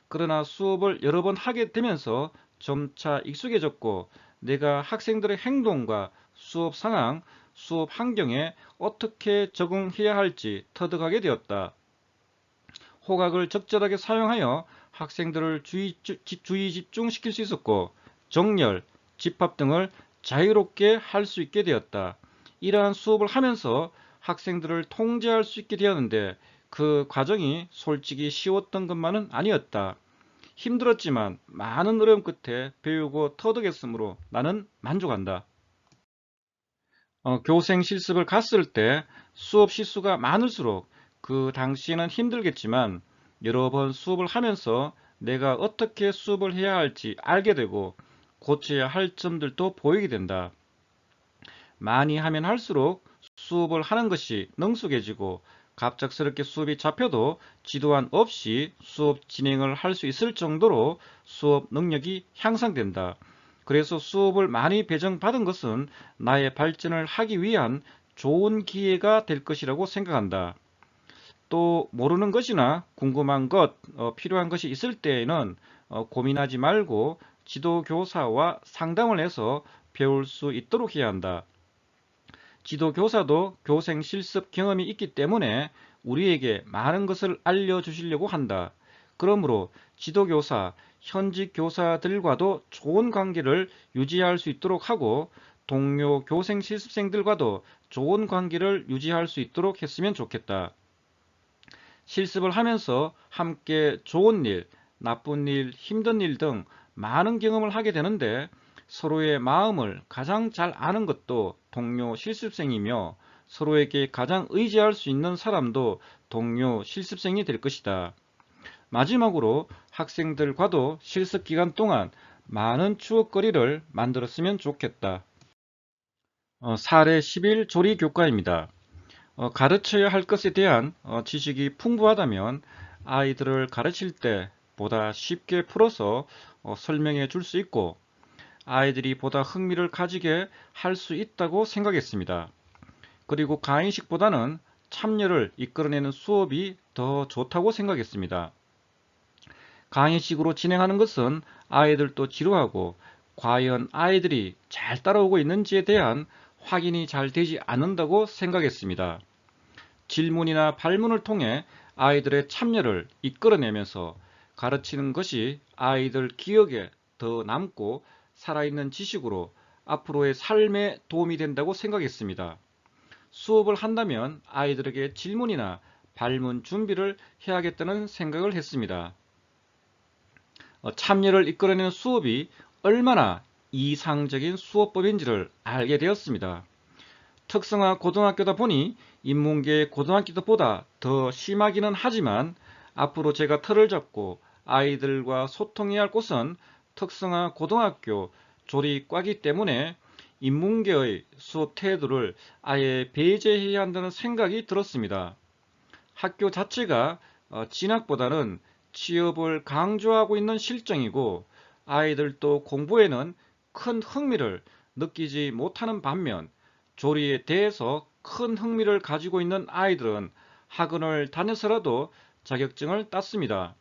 그러나 수업을 여러 번 하게 되면서 점차 익숙해졌고 내가 학생들의 행동과 수업 상황, 수업 환경에 어떻게 적응해야 할지 터득하게 되었다. 호각을 적절하게 사용하여 학생들을 주의 집중시킬 수 있었고 정렬, 집합 등을 자유롭게 할 수 있게 되었다. 이러한 수업을 하면서 학생들을 통제할 수 있게 되었는데 그 과정이 솔직히 쉬웠던 것만은 아니었다. 힘들었지만 많은 어려움 끝에 배우고 터득했으므로 나는 만족한다. 교생 실습을 갔을 때 수업 시수가 많을수록 그 당시에는 힘들겠지만 여러 번 수업을 하면서 내가 어떻게 수업을 해야 할지 알게 되고 고쳐야 할 점들도 보이게 된다. 많이 하면 할수록 수업을 하는 것이 능숙해지고 갑작스럽게 수업이 잡혀도 지도안 없이 수업 진행을 할 수 있을 정도로 수업 능력이 향상된다. 그래서 수업을 많이 배정받은 것은 나의 발전을 하기 위한 좋은 기회가 될 것이라고 생각한다. 또 모르는 것이나 궁금한 것, 필요한 것이 있을 때에는 고민하지 말고 지도교사와 상담을 해서 배울 수 있도록 해야 한다. 지도교사도 교생 실습 경험이 있기 때문에 우리에게 많은 것을 알려주시려고 한다. 그러므로 지도교사, 현직 교사들과도 좋은 관계를 유지할 수 있도록 하고 동료 교생 실습생들과도 좋은 관계를 유지할 수 있도록 했으면 좋겠다. 실습을 하면서 함께 좋은 일, 나쁜 일, 힘든 일 등 많은 경험을 하게 되는데 서로의 마음을 가장 잘 아는 것도 동료 실습생이며 서로에게 가장 의지할 수 있는 사람도 동료 실습생이 될 것이다. 마지막으로 학생들과도 실습 기간 동안 많은 추억거리를 만들었으면 좋겠다. 사례 11 조리 교과입니다. 가르쳐야 할 것에 대한 지식이 풍부하다면 아이들을 가르칠 때 보다 쉽게 풀어서 설명해 줄 수 있고 아이들이 보다 흥미를 가지게 할 수 있다고 생각했습니다. 그리고 강의식보다는 참여를 이끌어내는 수업이 더 좋다고 생각했습니다. 강의식으로 진행하는 것은 아이들도 지루하고 과연 아이들이 잘 따라오고 있는지에 대한 확인이 잘 되지 않는다고 생각했습니다. 질문이나 발문을 통해 아이들의 참여를 이끌어내면서 가르치는 것이 아이들 기억에 더 남고 살아있는 지식으로 앞으로의 삶에 도움이 된다고 생각했습니다. 수업을 한다면 아이들에게 질문이나 발문 준비를 해야겠다는 생각을 했습니다. 참여를 이끌어내는 수업이 얼마나 이상적인 수업법인지를 알게 되었습니다. 특성화 고등학교다 보니 인문계 고등학교보다 더 심하기는 하지만 앞으로 제가 틀을 잡고 아이들과 소통해야 할 곳은 특성화 고등학교 조리과이기 때문에 인문계의 수업 태도를 아예 배제해야 한다는 생각이 들었습니다. 학교 자체가 진학보다는 취업을 강조하고 있는 실정이고 아이들도 공부에는 큰 흥미를 느끼지 못하는 반면 조리에 대해서 큰 흥미를 가지고 있는 아이들은 학원을 다녀서라도 자격증을 땄습니다.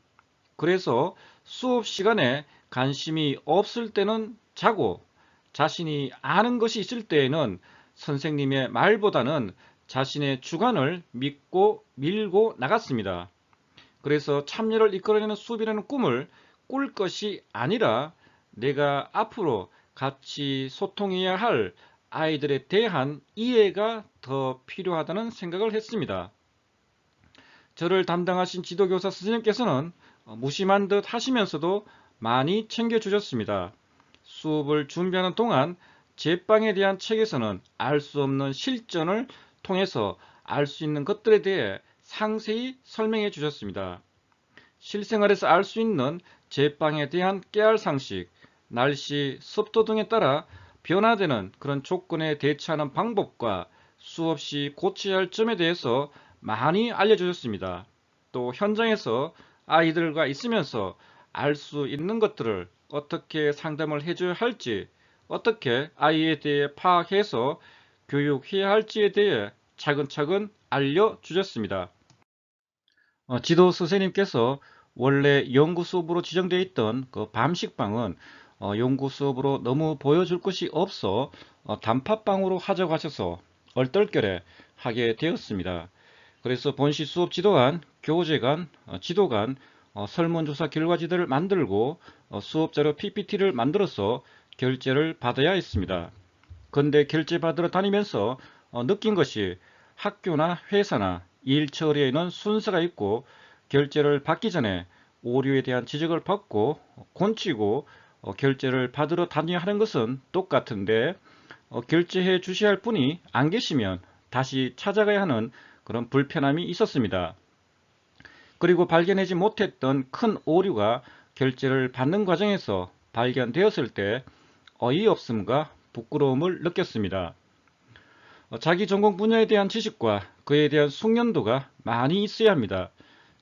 그래서 수업 시간에 관심이 없을 때는 자고 자신이 아는 것이 있을 때에는 선생님의 말보다는 자신의 주관을 믿고 밀고 나갔습니다. 그래서 참여를 이끌어내는 수업이라는 꿈을 꿀 것이 아니라 내가 앞으로 같이 소통해야 할 아이들에 대한 이해가 더 필요하다는 생각을 했습니다. 저를 담당하신 지도교사 선생님께서는 무심한 듯 하시면서도 많이 챙겨주셨습니다. 수업을 준비하는 동안 제빵에 대한 책에서는 알 수 없는 실전을 통해서 알 수 있는 것들에 대해 상세히 설명해 주셨습니다. 실생활에서 알 수 있는 제빵에 대한 깨알 상식, 날씨, 습도 등에 따라 변화되는 그런 조건에 대처하는 방법과 수없이 고쳐야 할 점에 대해서 많이 알려주셨습니다. 또 현장에서 아이들과 있으면서 알 수 있는 것들을 어떻게 상담을 해줘야 할지, 어떻게 아이에 대해 파악해서 교육해야 할지에 대해 차근차근 알려주셨습니다. 지도 선생님께서 원래 연구 수업으로 지정되어 있던 그 밤식방은 연구 수업으로 너무 보여줄 것이 없어 단팥방으로 하자고 하셔서 얼떨결에 하게 되었습니다. 그래서 본시 수업 지도관, 교재관, 지도관, 설문조사 결과지들을 만들고 수업자료 PPT를 만들어서 결제를 받아야 했습니다. 그런데 결제 받으러 다니면서 느낀 것이 학교나 회사나 일 처리에는 순서가 있고 결제를 받기 전에 오류에 대한 지적을 받고 고치고 결제를 받으러 다녀야 하는 것은 똑같은데 결제해 주셔야 할 분이 안 계시면 다시 찾아가야 하는 그런 불편함이 있었습니다. 그리고 발견하지 못했던 큰 오류가 결제를 받는 과정에서 발견되었을 때 어이없음과 부끄러움을 느꼈습니다. 자기 전공 분야에 대한 지식과 그에 대한 숙련도가 많이 있어야 합니다.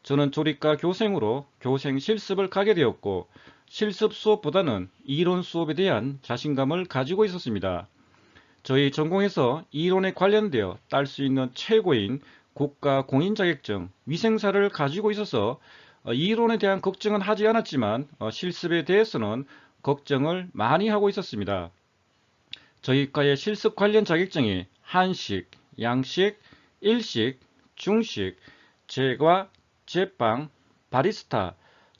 저는 조리과 교생으로 교생 실습을 가게 되었고 실습 수업보다는 이론 수업에 대한 자신감을 가지고 있었습니다. 저희 전공에서 이론에 관련되어 딸 수 있는 최고인 국가 공인 자격증 위생사를 가지고 있어서 이론에 대한 걱정은 하지 않았지만 실습에 대해서는 걱정을 많이 하고 있었습니다. 저희 과의 실습 관련 자격증이 한식, 양식, 일식, 중식, 제과, 제빵, 바리스타,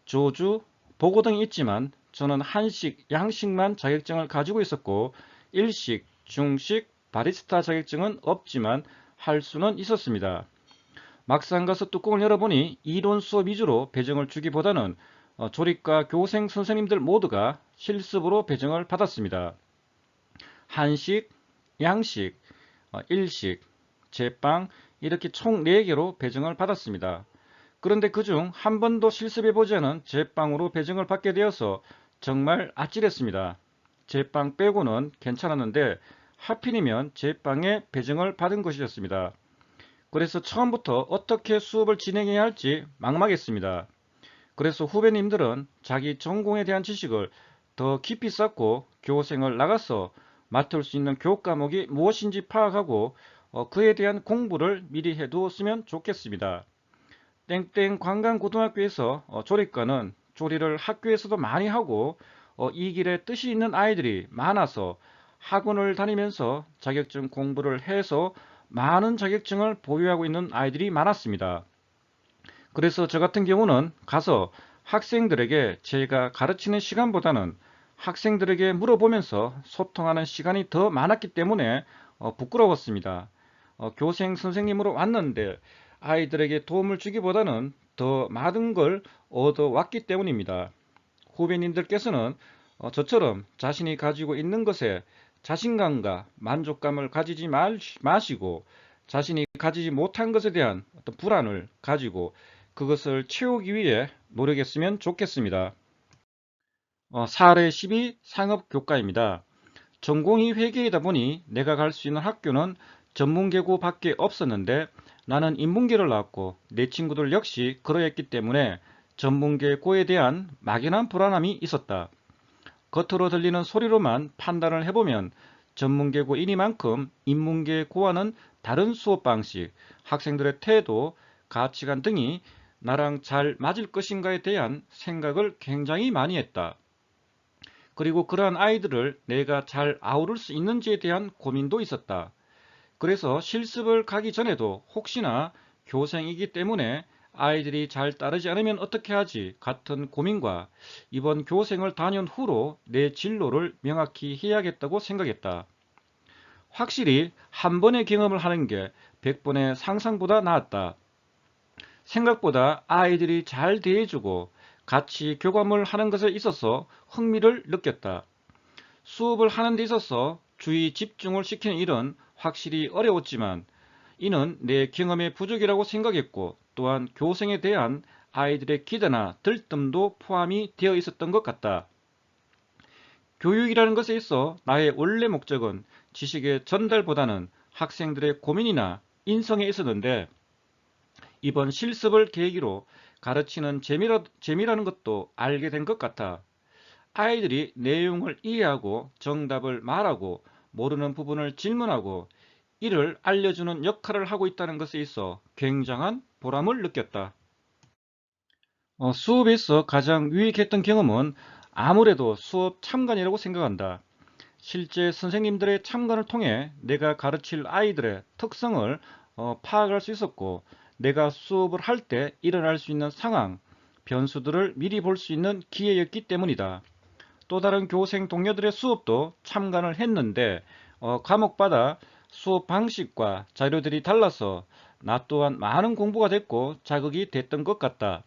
조주, 보고 등이 있지만 저는 한식, 양식만 자격증을 가지고 있었고 일식, 중식, 바리스타 자격증은 없지만 할 수는 있었습니다. 막상 가서 뚜껑을 열어보니 이론 수업 위주로 배정을 주기보다는 조리과 교생 선생님들 모두가 실습으로 배정을 받았습니다. 한식, 양식, 일식, 제빵 이렇게 총 4개로 배정을 받았습니다. 그런데 그중 한 번도 실습해보지 않은 제빵으로 배정을 받게 되어서 정말 아찔했습니다. 제빵 빼고는 괜찮았는데 하필이면 제빵에 배정을 받은 것이었습니다. 그래서 처음부터 어떻게 수업을 진행해야 할지 막막했습니다. 그래서 후배님들은 자기 전공에 대한 지식을 더 깊이 쌓고 교생을 나가서 맡을 수 있는 교과목이 무엇인지 파악하고 그에 대한 공부를 미리 해두었으면 좋겠습니다. 땡땡 관광고등학교에서 조리과는 조리를 학교에서도 많이 하고 이 길에 뜻이 있는 아이들이 많아서 학원을 다니면서 자격증 공부를 해서 많은 자격증을 보유하고 있는 아이들이 많았습니다. 그래서 저 같은 경우는 가서 학생들에게 제가 가르치는 시간보다는 학생들에게 물어보면서 소통하는 시간이 더 많았기 때문에 부끄러웠습니다. 교생 선생님으로 왔는데 아이들에게 도움을 주기보다는 더 많은 걸 얻어왔기 때문입니다. 후배님들께서는 저처럼 자신이 가지고 있는 것에 자신감과 만족감을 가지지 마시고 자신이 가지지 못한 것에 대한 어떤 불안을 가지고 그것을 채우기 위해 노력했으면 좋겠습니다. 사례 12 상업교과입니다. 전공이 회계이다 보니 내가 갈 수 있는 학교는 전문계고 밖에 없었는데 나는 인문계를 나왔고 내 친구들 역시 그러했기 때문에 전문계고에 대한 막연한 불안함이 있었다. 겉으로 들리는 소리로만 판단을 해보면 전문계고이니만큼 인문계고와는 다른 수업 방식, 학생들의 태도, 가치관 등이 나랑 잘 맞을 것인가에 대한 생각을 굉장히 많이 했다. 그리고 그러한 아이들을 내가 잘 아우를 수 있는지에 대한 고민도 있었다. 그래서 실습을 가기 전에도 혹시나 교생이기 때문에 아이들이 잘 따르지 않으면 어떻게 하지 같은 고민과 이번 교생을 다녀온 후로 내 진로를 명확히 해야겠다고 생각했다. 확실히 한 번의 경험을 하는 게 100번의 상상보다 나았다. 생각보다 아이들이 잘 대해주고 같이 교감을 하는 것에 있어서 흥미를 느꼈다. 수업을 하는 데 있어서 주의 집중을 시키는 일은 확실히 어려웠지만 이는 내 경험의 부족이라고 생각했고 또한 교생에 대한 아이들의 기대나 들뜸도 포함이 되어 있었던 것 같다. 교육이라는 것에 있어 나의 원래 목적은 지식의 전달보다는 학생들의 고민이나 인성에 있었는데 이번 실습을 계기로 가르치는 재미라는 것도 알게 된 것 같아. 아이들이 내용을 이해하고 정답을 말하고 모르는 부분을 질문하고 이를 알려주는 역할을 하고 있다는 것에 있어 굉장한 보람을 느꼈다. 수업에서 가장 유익했던 경험은 아무래도 수업 참관이라고 생각한다. 실제 선생님들의 참관을 통해 내가 가르칠 아이들의 특성을 파악할 수 있었고 내가 수업을 할 때 일어날 수 있는 상황, 변수들을 미리 볼 수 있는 기회였기 때문이다. 또 다른 교생 동료들의 수업도 참관을 했는데 과목마다 수업 방식과 자료들이 달라서 나 또한 많은 공부가 됐고 자극이 됐던 것 같다.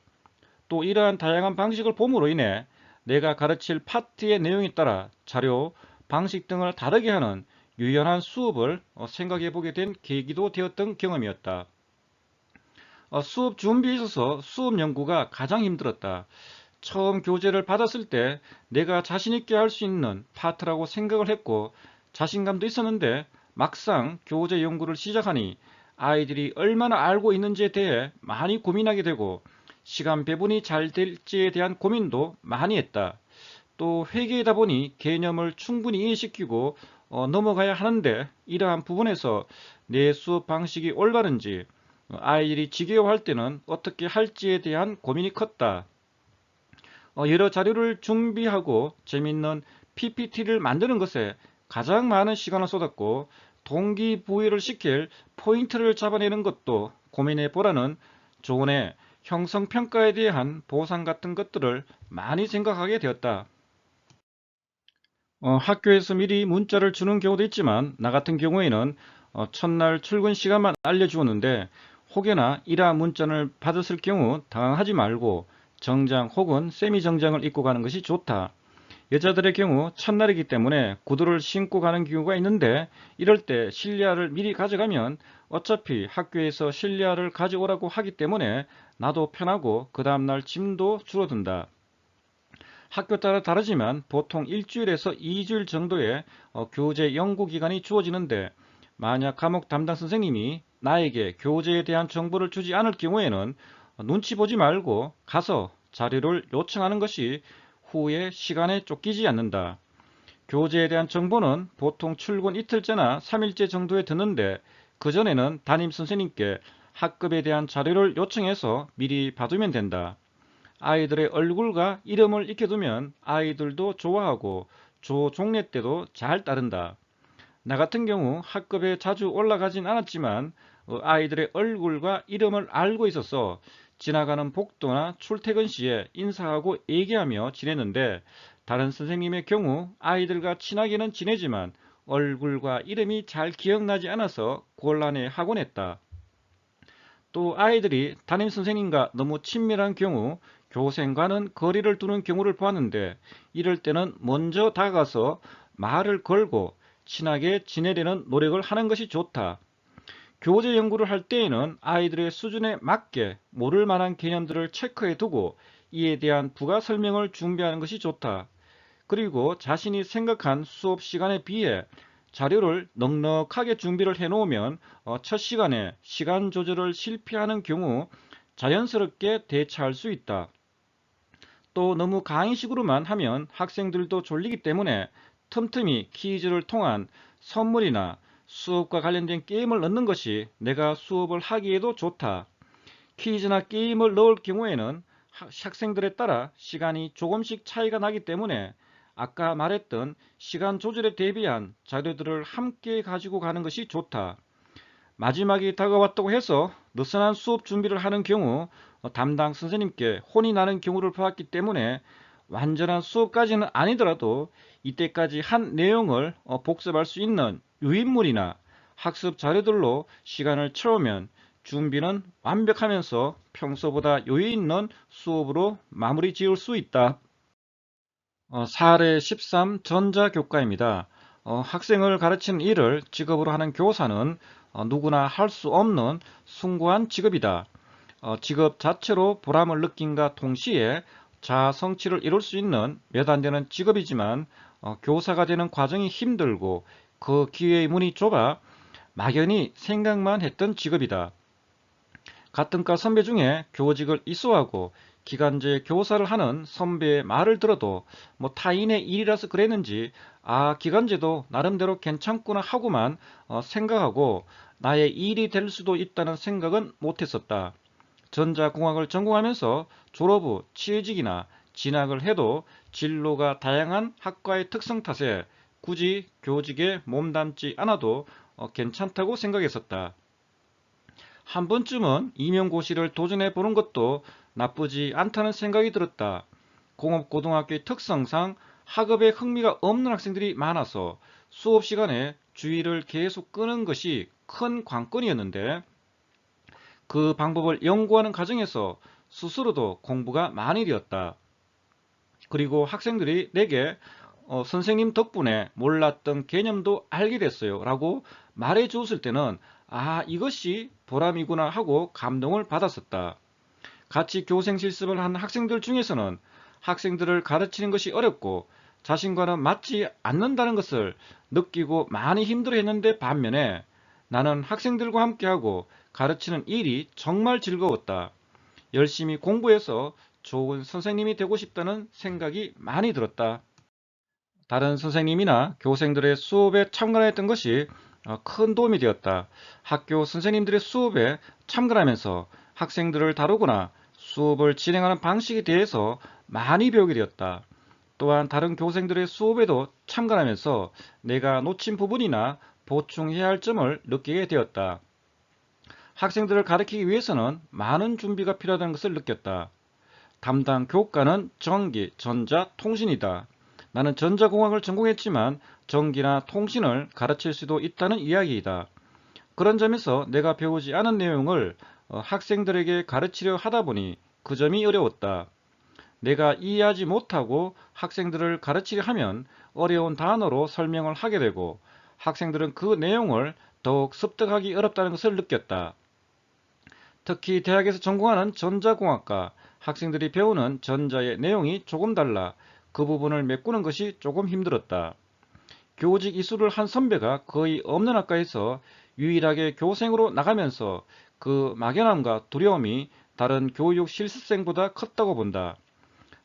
또 이러한 다양한 방식을 봄으로 인해 내가 가르칠 파트의 내용에 따라 자료, 방식 등을 다르게 하는 유연한 수업을 생각해 보게 된 계기도 되었던 경험이었다. 수업 준비에 있어서 수업 연구가 가장 힘들었다. 처음 교재를 받았을 때 내가 자신있게 할 수 있는 파트라고 생각을 했고 자신감도 있었는데 막상 교재 연구를 시작하니 아이들이 얼마나 알고 있는지에 대해 많이 고민하게 되고 시간 배분이 잘 될지에 대한 고민도 많이 했다. 또 회계이다 보니 개념을 충분히 이해시키고 넘어가야 하는데 이러한 부분에서 내 수업 방식이 올바른지 아이들이 지겨워할 때는 어떻게 할지에 대한 고민이 컸다. 여러 자료를 준비하고 재밌는 PPT를 만드는 것에 가장 많은 시간을 쏟았고 동기부여를 시킬 포인트를 잡아내는 것도 고민해 보라는 조언에 형성평가에 대한 보상 같은 것들을 많이 생각하게 되었다. 학교에서 미리 문자를 주는 경우도 있지만 나 같은 경우에는 첫날 출근 시간만 알려주었는데 혹여나 이러한 문자를 받았을 경우 당황하지 말고 정장 혹은 세미 정장을 입고 가는 것이 좋다. 여자들의 경우 첫날이기 때문에 구두를 신고 가는 경우가 있는데 이럴 때 실내화를 미리 가져가면 어차피 학교에서 실내화를 가져오라고 하기 때문에 나도 편하고 그 다음날 짐도 줄어든다. 학교 따라 다르지만 보통 일주일에서 2주일 정도의 교재 연구 기간이 주어지는데 만약 과목 담당 선생님이 나에게 교재에 대한 정보를 주지 않을 경우에는 눈치 보지 말고 가서 자료를 요청하는 것이 후에 시간에 쫓기지 않는다. 교재에 대한 정보는 보통 출근 이틀째나 3일째 정도에 듣는데 그전에는 담임 선생님께 학급에 대한 자료를 요청해서 미리 봐두면 된다. 아이들의 얼굴과 이름을 익혀두면 아이들도 좋아하고 조 종례 때도 잘 따른다. 나 같은 경우 학급에 자주 올라가진 않았지만 아이들의 얼굴과 이름을 알고 있어서 지나가는 복도나 출퇴근 시에 인사하고 얘기하며 지냈는데, 다른 선생님의 경우 아이들과 친하게는 지내지만 얼굴과 이름이 잘 기억나지 않아서 곤란해하곤 했다. 또 아이들이 담임 선생님과 너무 친밀한 경우 교생과는 거리를 두는 경우를 보았는데, 이럴 때는 먼저 다가가서 말을 걸고 친하게 지내려는 노력을 하는 것이 좋다. 교재 연구를 할 때에는 아이들의 수준에 맞게 모를 만한 개념들을 체크해 두고 이에 대한 부가 설명을 준비하는 것이 좋다. 그리고 자신이 생각한 수업 시간에 비해 자료를 넉넉하게 준비를 해 놓으면 첫 시간에 시간 조절을 실패하는 경우 자연스럽게 대처할 수 있다. 또 너무 강의식으로만 하면 학생들도 졸리기 때문에 틈틈이 퀴즈를 통한 선물이나 수업과 관련된 게임을 넣는 것이 내가 수업을 하기에도 좋다. 퀴즈나 게임을 넣을 경우에는 학생들에 따라 시간이 조금씩 차이가 나기 때문에 아까 말했던 시간 조절에 대비한 자료들을 함께 가지고 가는 것이 좋다. 마지막이 다가왔다고 해서 느슨한 수업 준비를 하는 경우 담당 선생님께 혼이 나는 경우를 보았기 때문에 완전한 수업까지는 아니더라도 이때까지 한 내용을 복습할 수 있는 유인물이나 학습 자료들로 시간을 채우면 준비는 완벽하면서 평소보다 여유 있는 수업으로 마무리 지을 수 있다. 사례 13 전자교과입니다. 학생을 가르치는 일을 직업으로 하는 교사는 누구나 할 수 없는 숭고한 직업이다. 직업 자체로 보람을 느낀과 동시에 자아 성취를 이룰 수 있는 몇 안 되는 직업이지만 교사가 되는 과정이 힘들고 그 기회의 문이 좁아 막연히 생각만 했던 직업이다. 같은 과 선배 중에 교직을 이수하고 기간제 교사를 하는 선배의 말을 들어도 타인의 일이라서 그랬는지 기간제도 나름대로 괜찮구나 하고만 생각하고 나의 일이 될 수도 있다는 생각은 못했었다. 전자공학을 전공하면서 졸업 후 취직이나 진학을 해도 진로가 다양한 학과의 특성 탓에 굳이 교직에 몸담지 않아도 괜찮다고 생각했었다. 한 번쯤은 임용고시를 도전해 보는 것도 나쁘지 않다는 생각이 들었다. 공업고등학교의 특성상 학업에 흥미가 없는 학생들이 많아서 수업 시간에 주의를 계속 끄는 것이 큰 관건이었는데, 그 방법을 연구하는 과정에서 스스로도 공부가 많이 되었다. 그리고 학생들이 내게 선생님 덕분에 몰랐던 개념도 알게 됐어요 라고 말해 주었을 때는 이것이 보람이구나 하고 감동을 받았었다. 같이 교생 실습을 한 학생들 중에서는 학생들을 가르치는 것이 어렵고 자신과는 맞지 않는다는 것을 느끼고 많이 힘들어했는데, 반면에 나는 학생들과 함께하고 가르치는 일이 정말 즐거웠다. 열심히 공부해서 좋은 선생님이 되고 싶다는 생각이 많이 들었다. 다른 선생님이나 교생들의 수업에 참관했던 것이 큰 도움이 되었다. 학교 선생님들의 수업에 참관하면서 학생들을 다루거나 수업을 진행하는 방식에 대해서 많이 배우게 되었다. 또한 다른 교생들의 수업에도 참관하면서 내가 놓친 부분이나 보충해야 할 점을 느끼게 되었다. 학생들을 가르치기 위해서는 많은 준비가 필요하다는 것을 느꼈다. 담당 교과는 전기, 전자, 통신이다. 나는 전자공학을 전공했지만 전기나 통신을 가르칠 수도 있다는 이야기이다. 그런 점에서 내가 배우지 않은 내용을 학생들에게 가르치려 하다 보니 그 점이 어려웠다. 내가 이해하지 못하고 학생들을 가르치려 하면 어려운 단어로 설명을 하게 되고 학생들은 그 내용을 더욱 습득하기 어렵다는 것을 느꼈다. 특히 대학에서 전공하는 전자공학과 학생들이 배우는 전자의 내용이 조금 달라 그 부분을 메꾸는 것이 조금 힘들었다. 교직 이수를 한 선배가 거의 없는 학과에서 유일하게 교생으로 나가면서 그 막연함과 두려움이 다른 교육 실습생보다 컸다고 본다.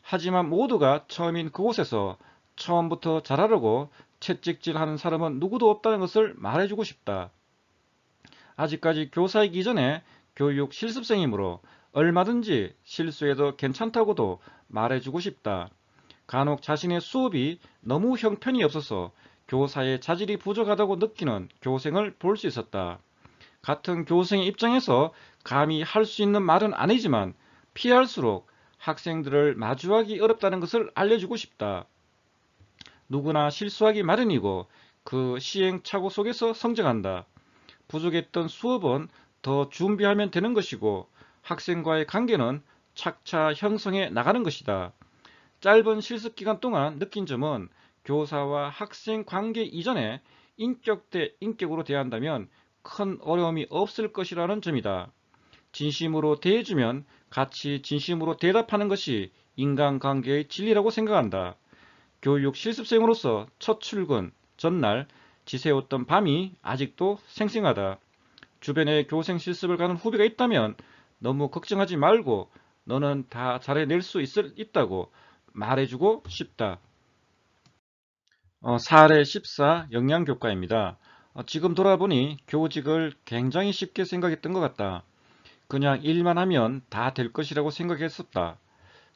하지만 모두가 처음인 그곳에서 처음부터 잘하려고 채찍질하는 사람은 누구도 없다는 것을 말해주고 싶다. 아직까지 교사이기 전에 교육 실습생이므로 얼마든지 실수해도 괜찮다고도 말해주고 싶다. 간혹 자신의 수업이 너무 형편이 없어서 교사의 자질이 부족하다고 느끼는 교생을 볼 수 있었다. 같은 교생의 입장에서 감히 할 수 있는 말은 아니지만 피할수록 학생들을 마주하기 어렵다는 것을 알려주고 싶다. 누구나 실수하기 마련이고 그 시행착오 속에서 성장한다. 부족했던 수업은 더 준비하면 되는 것이고 학생과의 관계는 차차 형성해 나가는 것이다. 짧은 실습 기간 동안 느낀 점은 교사와 학생 관계 이전에 인격 대 인격으로 대한다면 큰 어려움이 없을 것이라는 점이다. 진심으로 대해주면 같이 진심으로 대답하는 것이 인간관계의 진리라고 생각한다. 교육 실습생으로서 첫 출근 전날 지새웠던 밤이 아직도 생생하다. 주변에 교생 실습을 가는 후배가 있다면 너무 걱정하지 말고 너는 다 잘해낼 수 있다고 말해주고 싶다. 사례 14 영양교과입니다. 지금 돌아보니 교직을 굉장히 쉽게 생각했던 것 같다. 그냥 일만 하면 다 될 것이라고 생각했었다.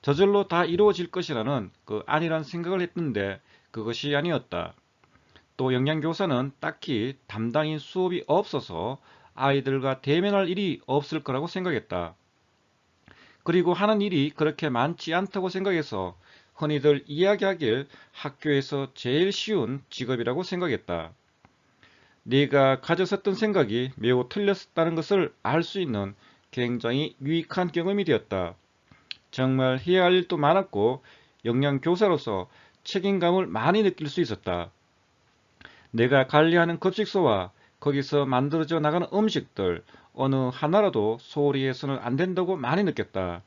저절로 다 이루어질 것이라는 그 아니란 생각을 했는데 그것이 아니었다. 또 영양교사는 딱히 담당인 수업이 없어서 아이들과 대면할 일이 없을 거라고 생각했다. 그리고 하는 일이 그렇게 많지 않다고 생각해서 흔히들 이야기하길 학교에서 제일 쉬운 직업이라고 생각했다. 네가 가졌었던 생각이 매우 틀렸다는 것을 알 수 있는 굉장히 유익한 경험이 되었다. 정말 해야 할 일도 많았고 영양교사로서 책임감을 많이 느낄 수 있었다. 내가 관리하는 급식소와 거기서 만들어져 나가는 음식들 어느 하나라도 소홀히 해서는 안 된다고 많이 느꼈다.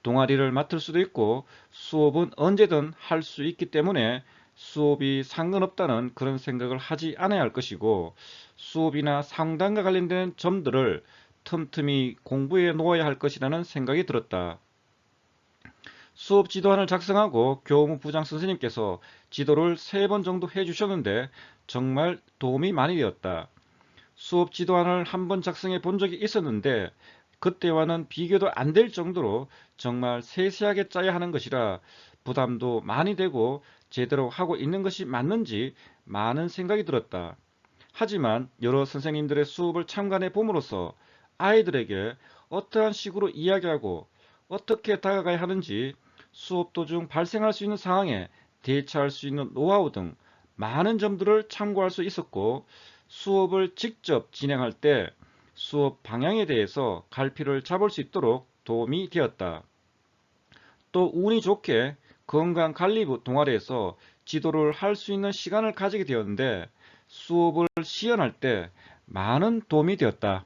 동아리를 맡을 수도 있고 수업은 언제든 할 수 있기 때문에 수업이 상관없다는 그런 생각을 하지 않아야 할 것이고 수업이나 상담과 관련된 점들을 틈틈이 공부해 놓아야 할 것이라는 생각이 들었다. 수업 지도안을 작성하고 교무부장 선생님께서 지도를 3번 정도 해주셨는데 정말 도움이 많이 되었다. 수업 지도안을 한번 작성해 본 적이 있었는데 그때와는 비교도 안 될 정도로 정말 세세하게 짜야 하는 것이라 부담도 많이 되고 제대로 하고 있는 것이 맞는지 많은 생각이 들었다. 하지만 여러 선생님들의 수업을 참관해 봄으로써 아이들에게 어떠한 식으로 이야기하고 어떻게 다가가야 하는지 수업 도중 발생할 수 있는 상황에 대처할 수 있는 노하우 등 많은 점들을 참고할 수 있었고 수업을 직접 진행할 때 수업 방향에 대해서 갈피를 잡을 수 있도록 도움이 되었다. 또 운이 좋게 건강관리부 동아리에서 지도를 할 수 있는 시간을 가지게 되었는데 수업을 시연할 때 많은 도움이 되었다.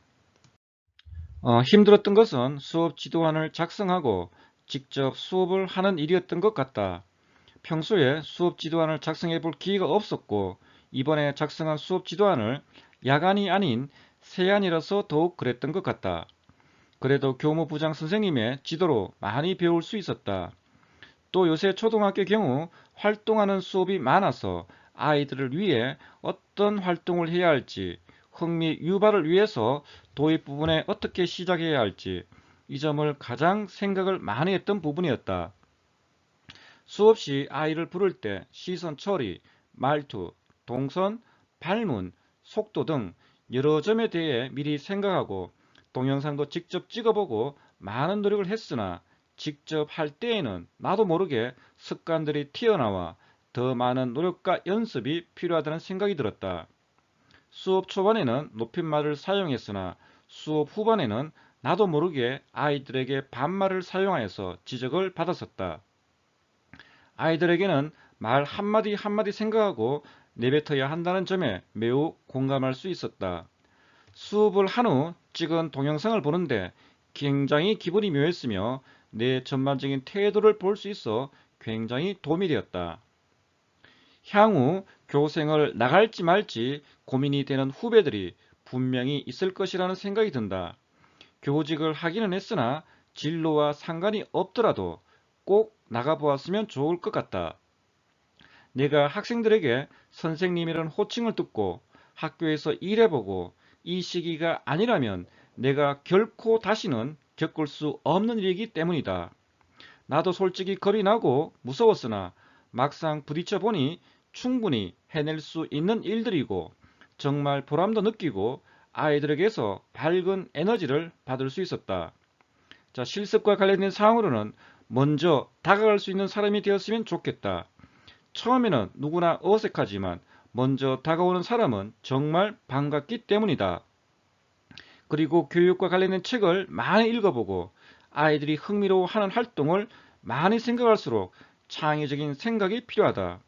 힘들었던 것은 수업 지도안을 작성하고 직접 수업을 하는 일이었던 것 같다. 평소에 수업 지도안을 작성해 볼 기회가 없었고 이번에 작성한 수업 지도안을 야간이 아닌 세안이라서 더욱 그랬던 것 같다. 그래도 교무부장 선생님의 지도로 많이 배울 수 있었다. 또 요새 초등학교 경우 활동하는 수업이 많아서 아이들을 위해 어떤 활동을 해야 할지, 흥미 유발을 위해서 도입 부분에 어떻게 시작해야 할지 이 점을 가장 생각을 많이 했던 부분이었다. 수업 시 아이를 부를 때 시선 처리, 말투, 동선, 발문, 속도 등 여러 점에 대해 미리 생각하고 동영상도 직접 찍어보고 많은 노력을 했으나 직접 할 때에는 나도 모르게 습관들이 튀어나와 더 많은 노력과 연습이 필요하다는 생각이 들었다. 수업 초반에는 높임말을 사용했으나 수업 후반에는 나도 모르게 아이들에게 반말을 사용하여서 지적을 받았었다. 아이들에게는 말 한마디 한마디 생각하고 내뱉어야 한다는 점에 매우 공감할 수 있었다. 수업을 한 후 찍은 동영상을 보는데 굉장히 기분이 묘했으며 내 전반적인 태도를 볼 수 있어 굉장히 도움이 되었다. 향후 교생을 나갈지 말지 고민이 되는 후배들이 분명히 있을 것이라는 생각이 든다. 교직을 하기는 했으나 진로와 상관이 없더라도 꼭 나가보았으면 좋을 것 같다. 내가 학생들에게 선생님이라는 호칭을 듣고 학교에서 일해보고 이 시기가 아니라면 내가 결코 다시는 겪을 수 없는 일이기 때문이다. 나도 솔직히 겁이 나고 무서웠으나 막상 부딪혀 보니 충분히 해낼 수 있는 일들이고 정말 보람도 느끼고 아이들에게서 밝은 에너지를 받을 수 있었다. 자, 실습과 관련된 사항으로는 먼저 다가갈 수 있는 사람이 되었으면 좋겠다. 처음에는 누구나 어색하지만 먼저 다가오는 사람은 정말 반갑기 때문이다. 그리고 교육과 관련된 책을 많이 읽어보고 아이들이 흥미로워하는 활동을 많이 생각할수록 창의적인 생각이 필요하다.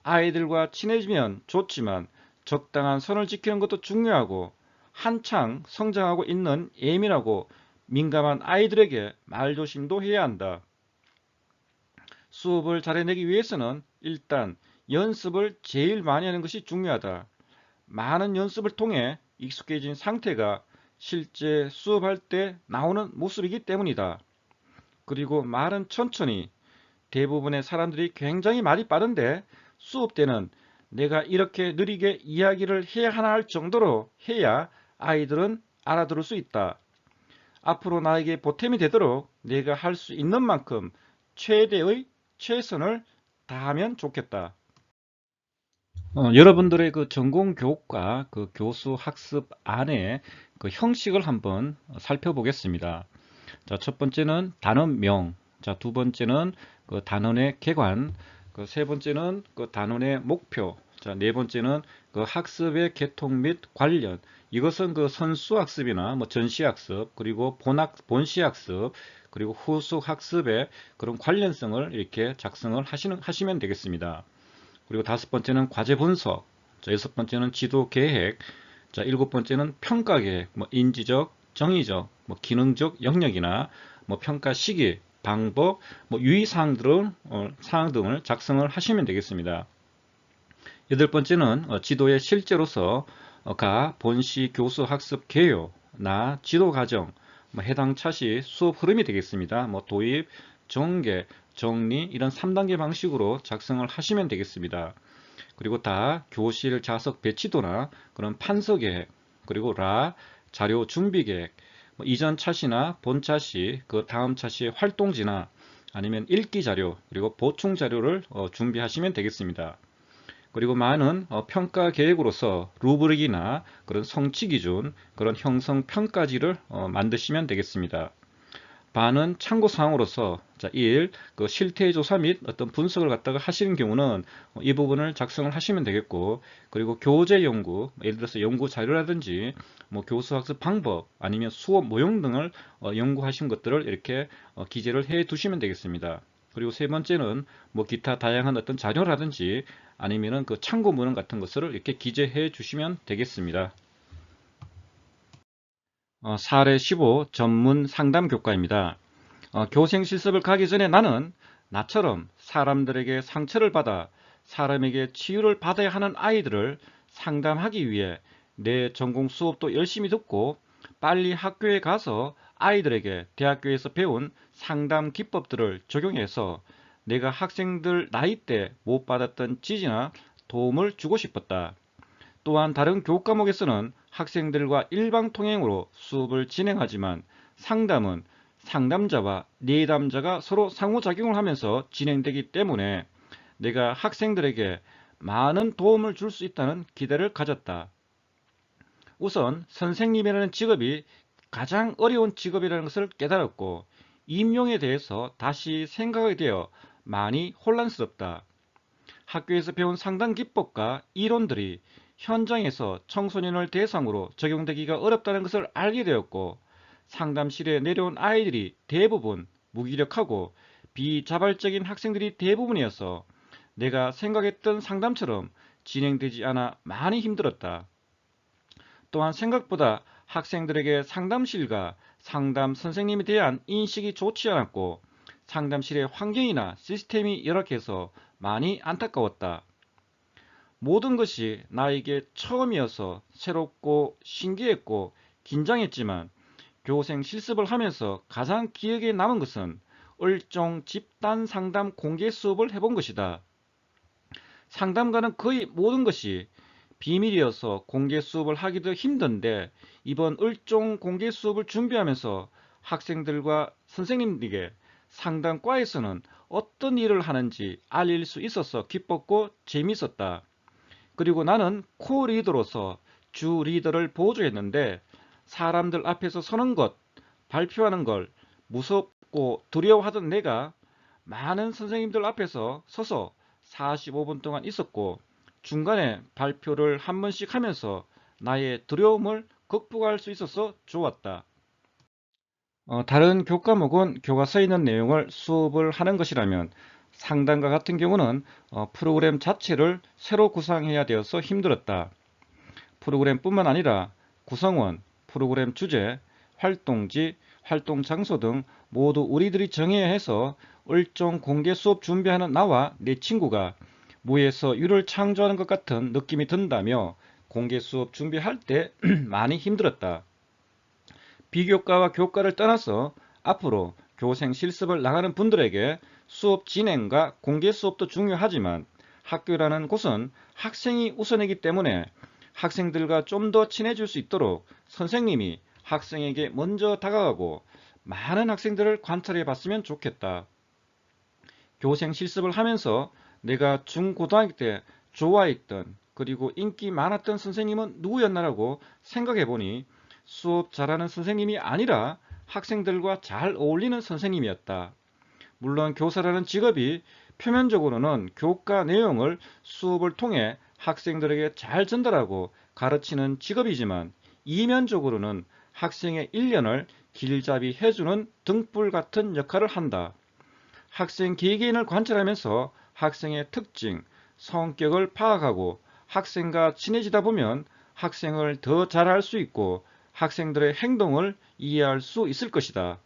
아이들과 친해지면 좋지만 적당한 선을 지키는 것도 중요하고 한창 성장하고 있는 예민하고 민감한 아이들에게 말조심도 해야 한다. 수업을 잘 해내기 위해서는 일단 연습을 제일 많이 하는 것이 중요하다. 많은 연습을 통해 익숙해진 상태가 실제 수업할 때 나오는 모습이기 때문이다. 그리고 말은 천천히, 대부분의 사람들이 굉장히 말이 빠른데 수업 때는 내가 이렇게 느리게 이야기를 해야 하나 할 정도로 해야 아이들은 알아들을 수 있다. 앞으로 나에게 보탬이 되도록 내가 할 수 있는 만큼 최대의 최선을 다하면 좋겠다. 여러분들의 그 전공 교육과 그 교수 학습 안에 그 형식을 한번 살펴보겠습니다. 자, 첫 번째는 단원명, 자, 두 번째는 그 단원의 개관, 그 세 번째는 그 단원의 목표, 자, 네 번째는 그 학습의 계통 및 관련. 이것은 그 선수 학습이나 뭐 전시 학습, 그리고 본시 학습, 그리고 후수 학습의 그런 관련성을 이렇게 작성을 하시면 되겠습니다. 그리고 다섯 번째는 과제 분석, 자, 여섯 번째는 지도 계획, 자, 일곱 번째는 평가 계획, 뭐 인지적, 정의적, 뭐 기능적 영역이나 뭐 평가 시기, 방법, 뭐 유의사항 등을 작성을 하시면 되겠습니다. 여덟 번째는 지도의 실제로서 가 본시 교수 학습 개요나 지도 과정, 뭐 해당 차시 수업 흐름이 되겠습니다. 뭐 도입, 전개, 정리 이런 3단계 방식으로 작성을 하시면 되겠습니다. 그리고 다 교실 좌석 배치도나 그런 판서 계획, 그리고 자료 준비 계획, 뭐 이전 차시나 본 차시, 그 다음 차시의 활동지나 아니면 읽기 자료, 그리고 보충 자료를 준비하시면 되겠습니다. 그리고 많은 평가 계획으로서 루브릭이나 그런 성취 기준, 그런 형성 평가지를 만드시면 되겠습니다. 반은 참고사항으로서 1. 그 실태조사 및 어떤 분석을 갖다가 하시는 경우는 이 부분을 작성을 하시면 되겠고, 그리고 교재 연구, 예를 들어서 연구 자료라든지 뭐 교수학습 방법 아니면 수업 모형 등을 연구하신 것들을 이렇게 기재를 해 두시면 되겠습니다. 그리고 세 번째는 뭐 기타 다양한 어떤 자료라든지 아니면은 그 참고문헌 같은 것을 이렇게 기재해 주시면 되겠습니다. 사례 15 전문 상담 교과입니다. 교생 실습을 가기 전에 나는 나처럼 사람들에게 상처를 받아 사람에게 치유를 받아야 하는 아이들을 상담하기 위해 내 전공 수업도 열심히 듣고 빨리 학교에 가서 아이들에게 대학교에서 배운 상담 기법들을 적용해서 내가 학생들 나이 때 못 받았던 지지나 도움을 주고 싶었다. 또한 다른 교육 과목에서는 학생들과 일방통행으로 수업을 진행하지만 상담은 상담자와 내담자가 서로 상호작용을 하면서 진행되기 때문에 내가 학생들에게 많은 도움을 줄 수 있다는 기대를 가졌다. 우선 선생님이라는 직업이 가장 어려운 직업이라는 것을 깨달았고 임용에 대해서 다시 생각하게 되어 많이 혼란스럽다. 학교에서 배운 상담 기법과 이론들이 현장에서 청소년을 대상으로 적용되기가 어렵다는 것을 알게 되었고 상담실에 내려온 아이들이 대부분 무기력하고 비자발적인 학생들이 대부분이어서 내가 생각했던 상담처럼 진행되지 않아 많이 힘들었다. 또한 생각보다 학생들에게 상담실과 상담 선생님에 대한 인식이 좋지 않았고 상담실의 환경이나 시스템이 열악해서 많이 안타까웠다. 모든 것이 나에게 처음이어서 새롭고 신기했고 긴장했지만 교생 실습을 하면서 가장 기억에 남은 것은 일종 집단 상담 공개 수업을 해본 것이다. 상담가는 거의 모든 것이 비밀이어서 공개 수업을 하기도 힘든데 이번 을종 공개 수업을 준비하면서 학생들과 선생님에게 상담과에서는 어떤 일을 하는지 알릴 수 있어서 기뻤고 재밌었다. 그리고 나는 코 리더로서 주 리더를 보조했는데 사람들 앞에서 서는 것, 발표하는 걸 무섭고 두려워하던 내가 많은 선생님들 앞에서 서서 45분 동안 있었고 중간에 발표를 한 번씩 하면서 나의 두려움을 극복할 수 있어서 좋았다. 다른 교과목은 교과서에 있는 내용을 수업을 하는 것이라면 상담과 같은 경우는 프로그램 자체를 새로 구상해야 되어서 힘들었다. 프로그램뿐만 아니라 구성원, 프로그램 주제, 활동지, 활동 장소 등 모두 우리들이 정해야 해서 을종 공개 수업 준비하는 나와 내 친구가 무에서 유를 창조하는 것 같은 느낌이 든다며 공개 수업 준비할 때 많이 힘들었다. 비교과와 교과를 떠나서 앞으로 교생 실습을 나가는 분들에게 수업 진행과 공개 수업도 중요하지만 학교라는 곳은 학생이 우선이기 때문에 학생들과 좀 더 친해질 수 있도록 선생님이 학생에게 먼저 다가가고 많은 학생들을 관찰해 봤으면 좋겠다. 교생 실습을 하면서 내가 중고등학교 때 좋아했던 그리고 인기 많았던 선생님은 누구였나라고 생각해 보니 수업 잘하는 선생님이 아니라 학생들과 잘 어울리는 선생님이었다. 물론 교사라는 직업이 표면적으로는 교과 내용을 수업을 통해 학생들에게 잘 전달하고 가르치는 직업이지만 이면적으로는 학생의 일련을 길잡이 해주는 등불 같은 역할을 한다. 학생 개개인을 관찰하면서 학생의 특징, 성격을 파악하고 학생과 친해지다 보면 학생을 더 잘할 수 있고 학생들의 행동을 이해할 수 있을 것이다.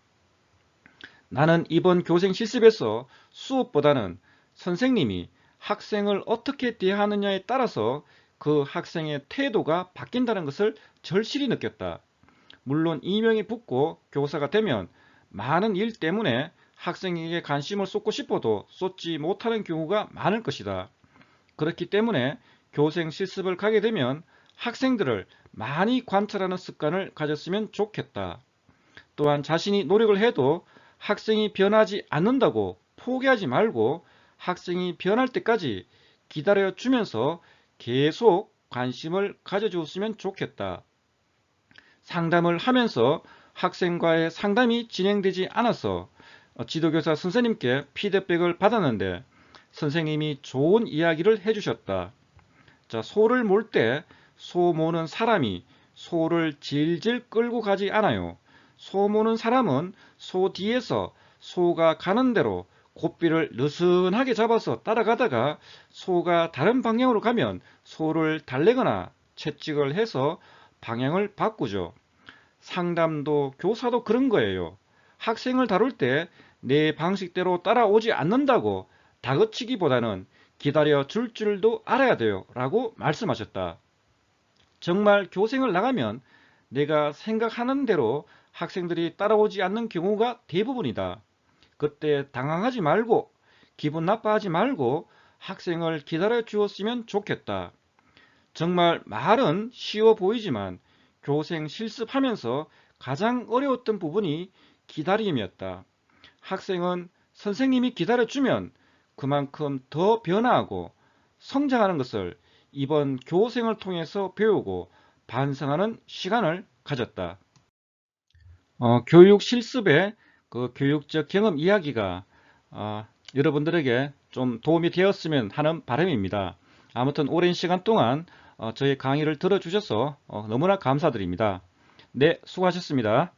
나는 이번 교생 실습에서 수업보다는 선생님이 학생을 어떻게 대하느냐에 따라서 그 학생의 태도가 바뀐다는 것을 절실히 느꼈다. 물론 이명이 붙고 교사가 되면 많은 일 때문에 학생에게 관심을 쏟고 싶어도 쏟지 못하는 경우가 많을 것이다. 그렇기 때문에 교생 실습을 가게 되면 학생들을 많이 관찰하는 습관을 가졌으면 좋겠다. 또한 자신이 노력을 해도 학생이 변하지 않는다고 포기하지 말고 학생이 변할 때까지 기다려주면서 계속 관심을 가져주었으면 좋겠다. 상담을 하면서 학생과의 상담이 진행되지 않아서 지도교사 선생님께 피드백을 받았는데 선생님이 좋은 이야기를 해주셨다. 자, 소를 몰 때 소 모는 사람이 소를 질질 끌고 가지 않아요. 소 모는 사람은 소 뒤에서 소가 가는 대로 고삐를 느슨하게 잡아서 따라가다가 소가 다른 방향으로 가면 소를 달래거나 채찍을 해서 방향을 바꾸죠. 상담도 교사도 그런 거예요. 학생을 다룰 때 내 방식대로 따라오지 않는다고 다그치기보다는 기다려 줄 줄도 알아야 돼요 라고 말씀하셨다. 정말 교생을 나가면 내가 생각하는 대로 학생들이 따라오지 않는 경우가 대부분이다. 그때 당황하지 말고 기분 나빠하지 말고 학생을 기다려 주었으면 좋겠다. 정말 말은 쉬워 보이지만 교생 실습하면서 가장 어려웠던 부분이 기다림이었다. 학생은 선생님이 기다려주면 그만큼 더 변화하고 성장하는 것을 이번 교생을 통해서 배우고 반성하는 시간을 가졌다. 교육 실습의 그 교육적 경험 이야기가 여러분들에게 좀 도움이 되었으면 하는 바람입니다. 아무튼 오랜 시간 동안 저의 강의를 들어주셔서 너무나 감사드립니다. 네, 수고하셨습니다.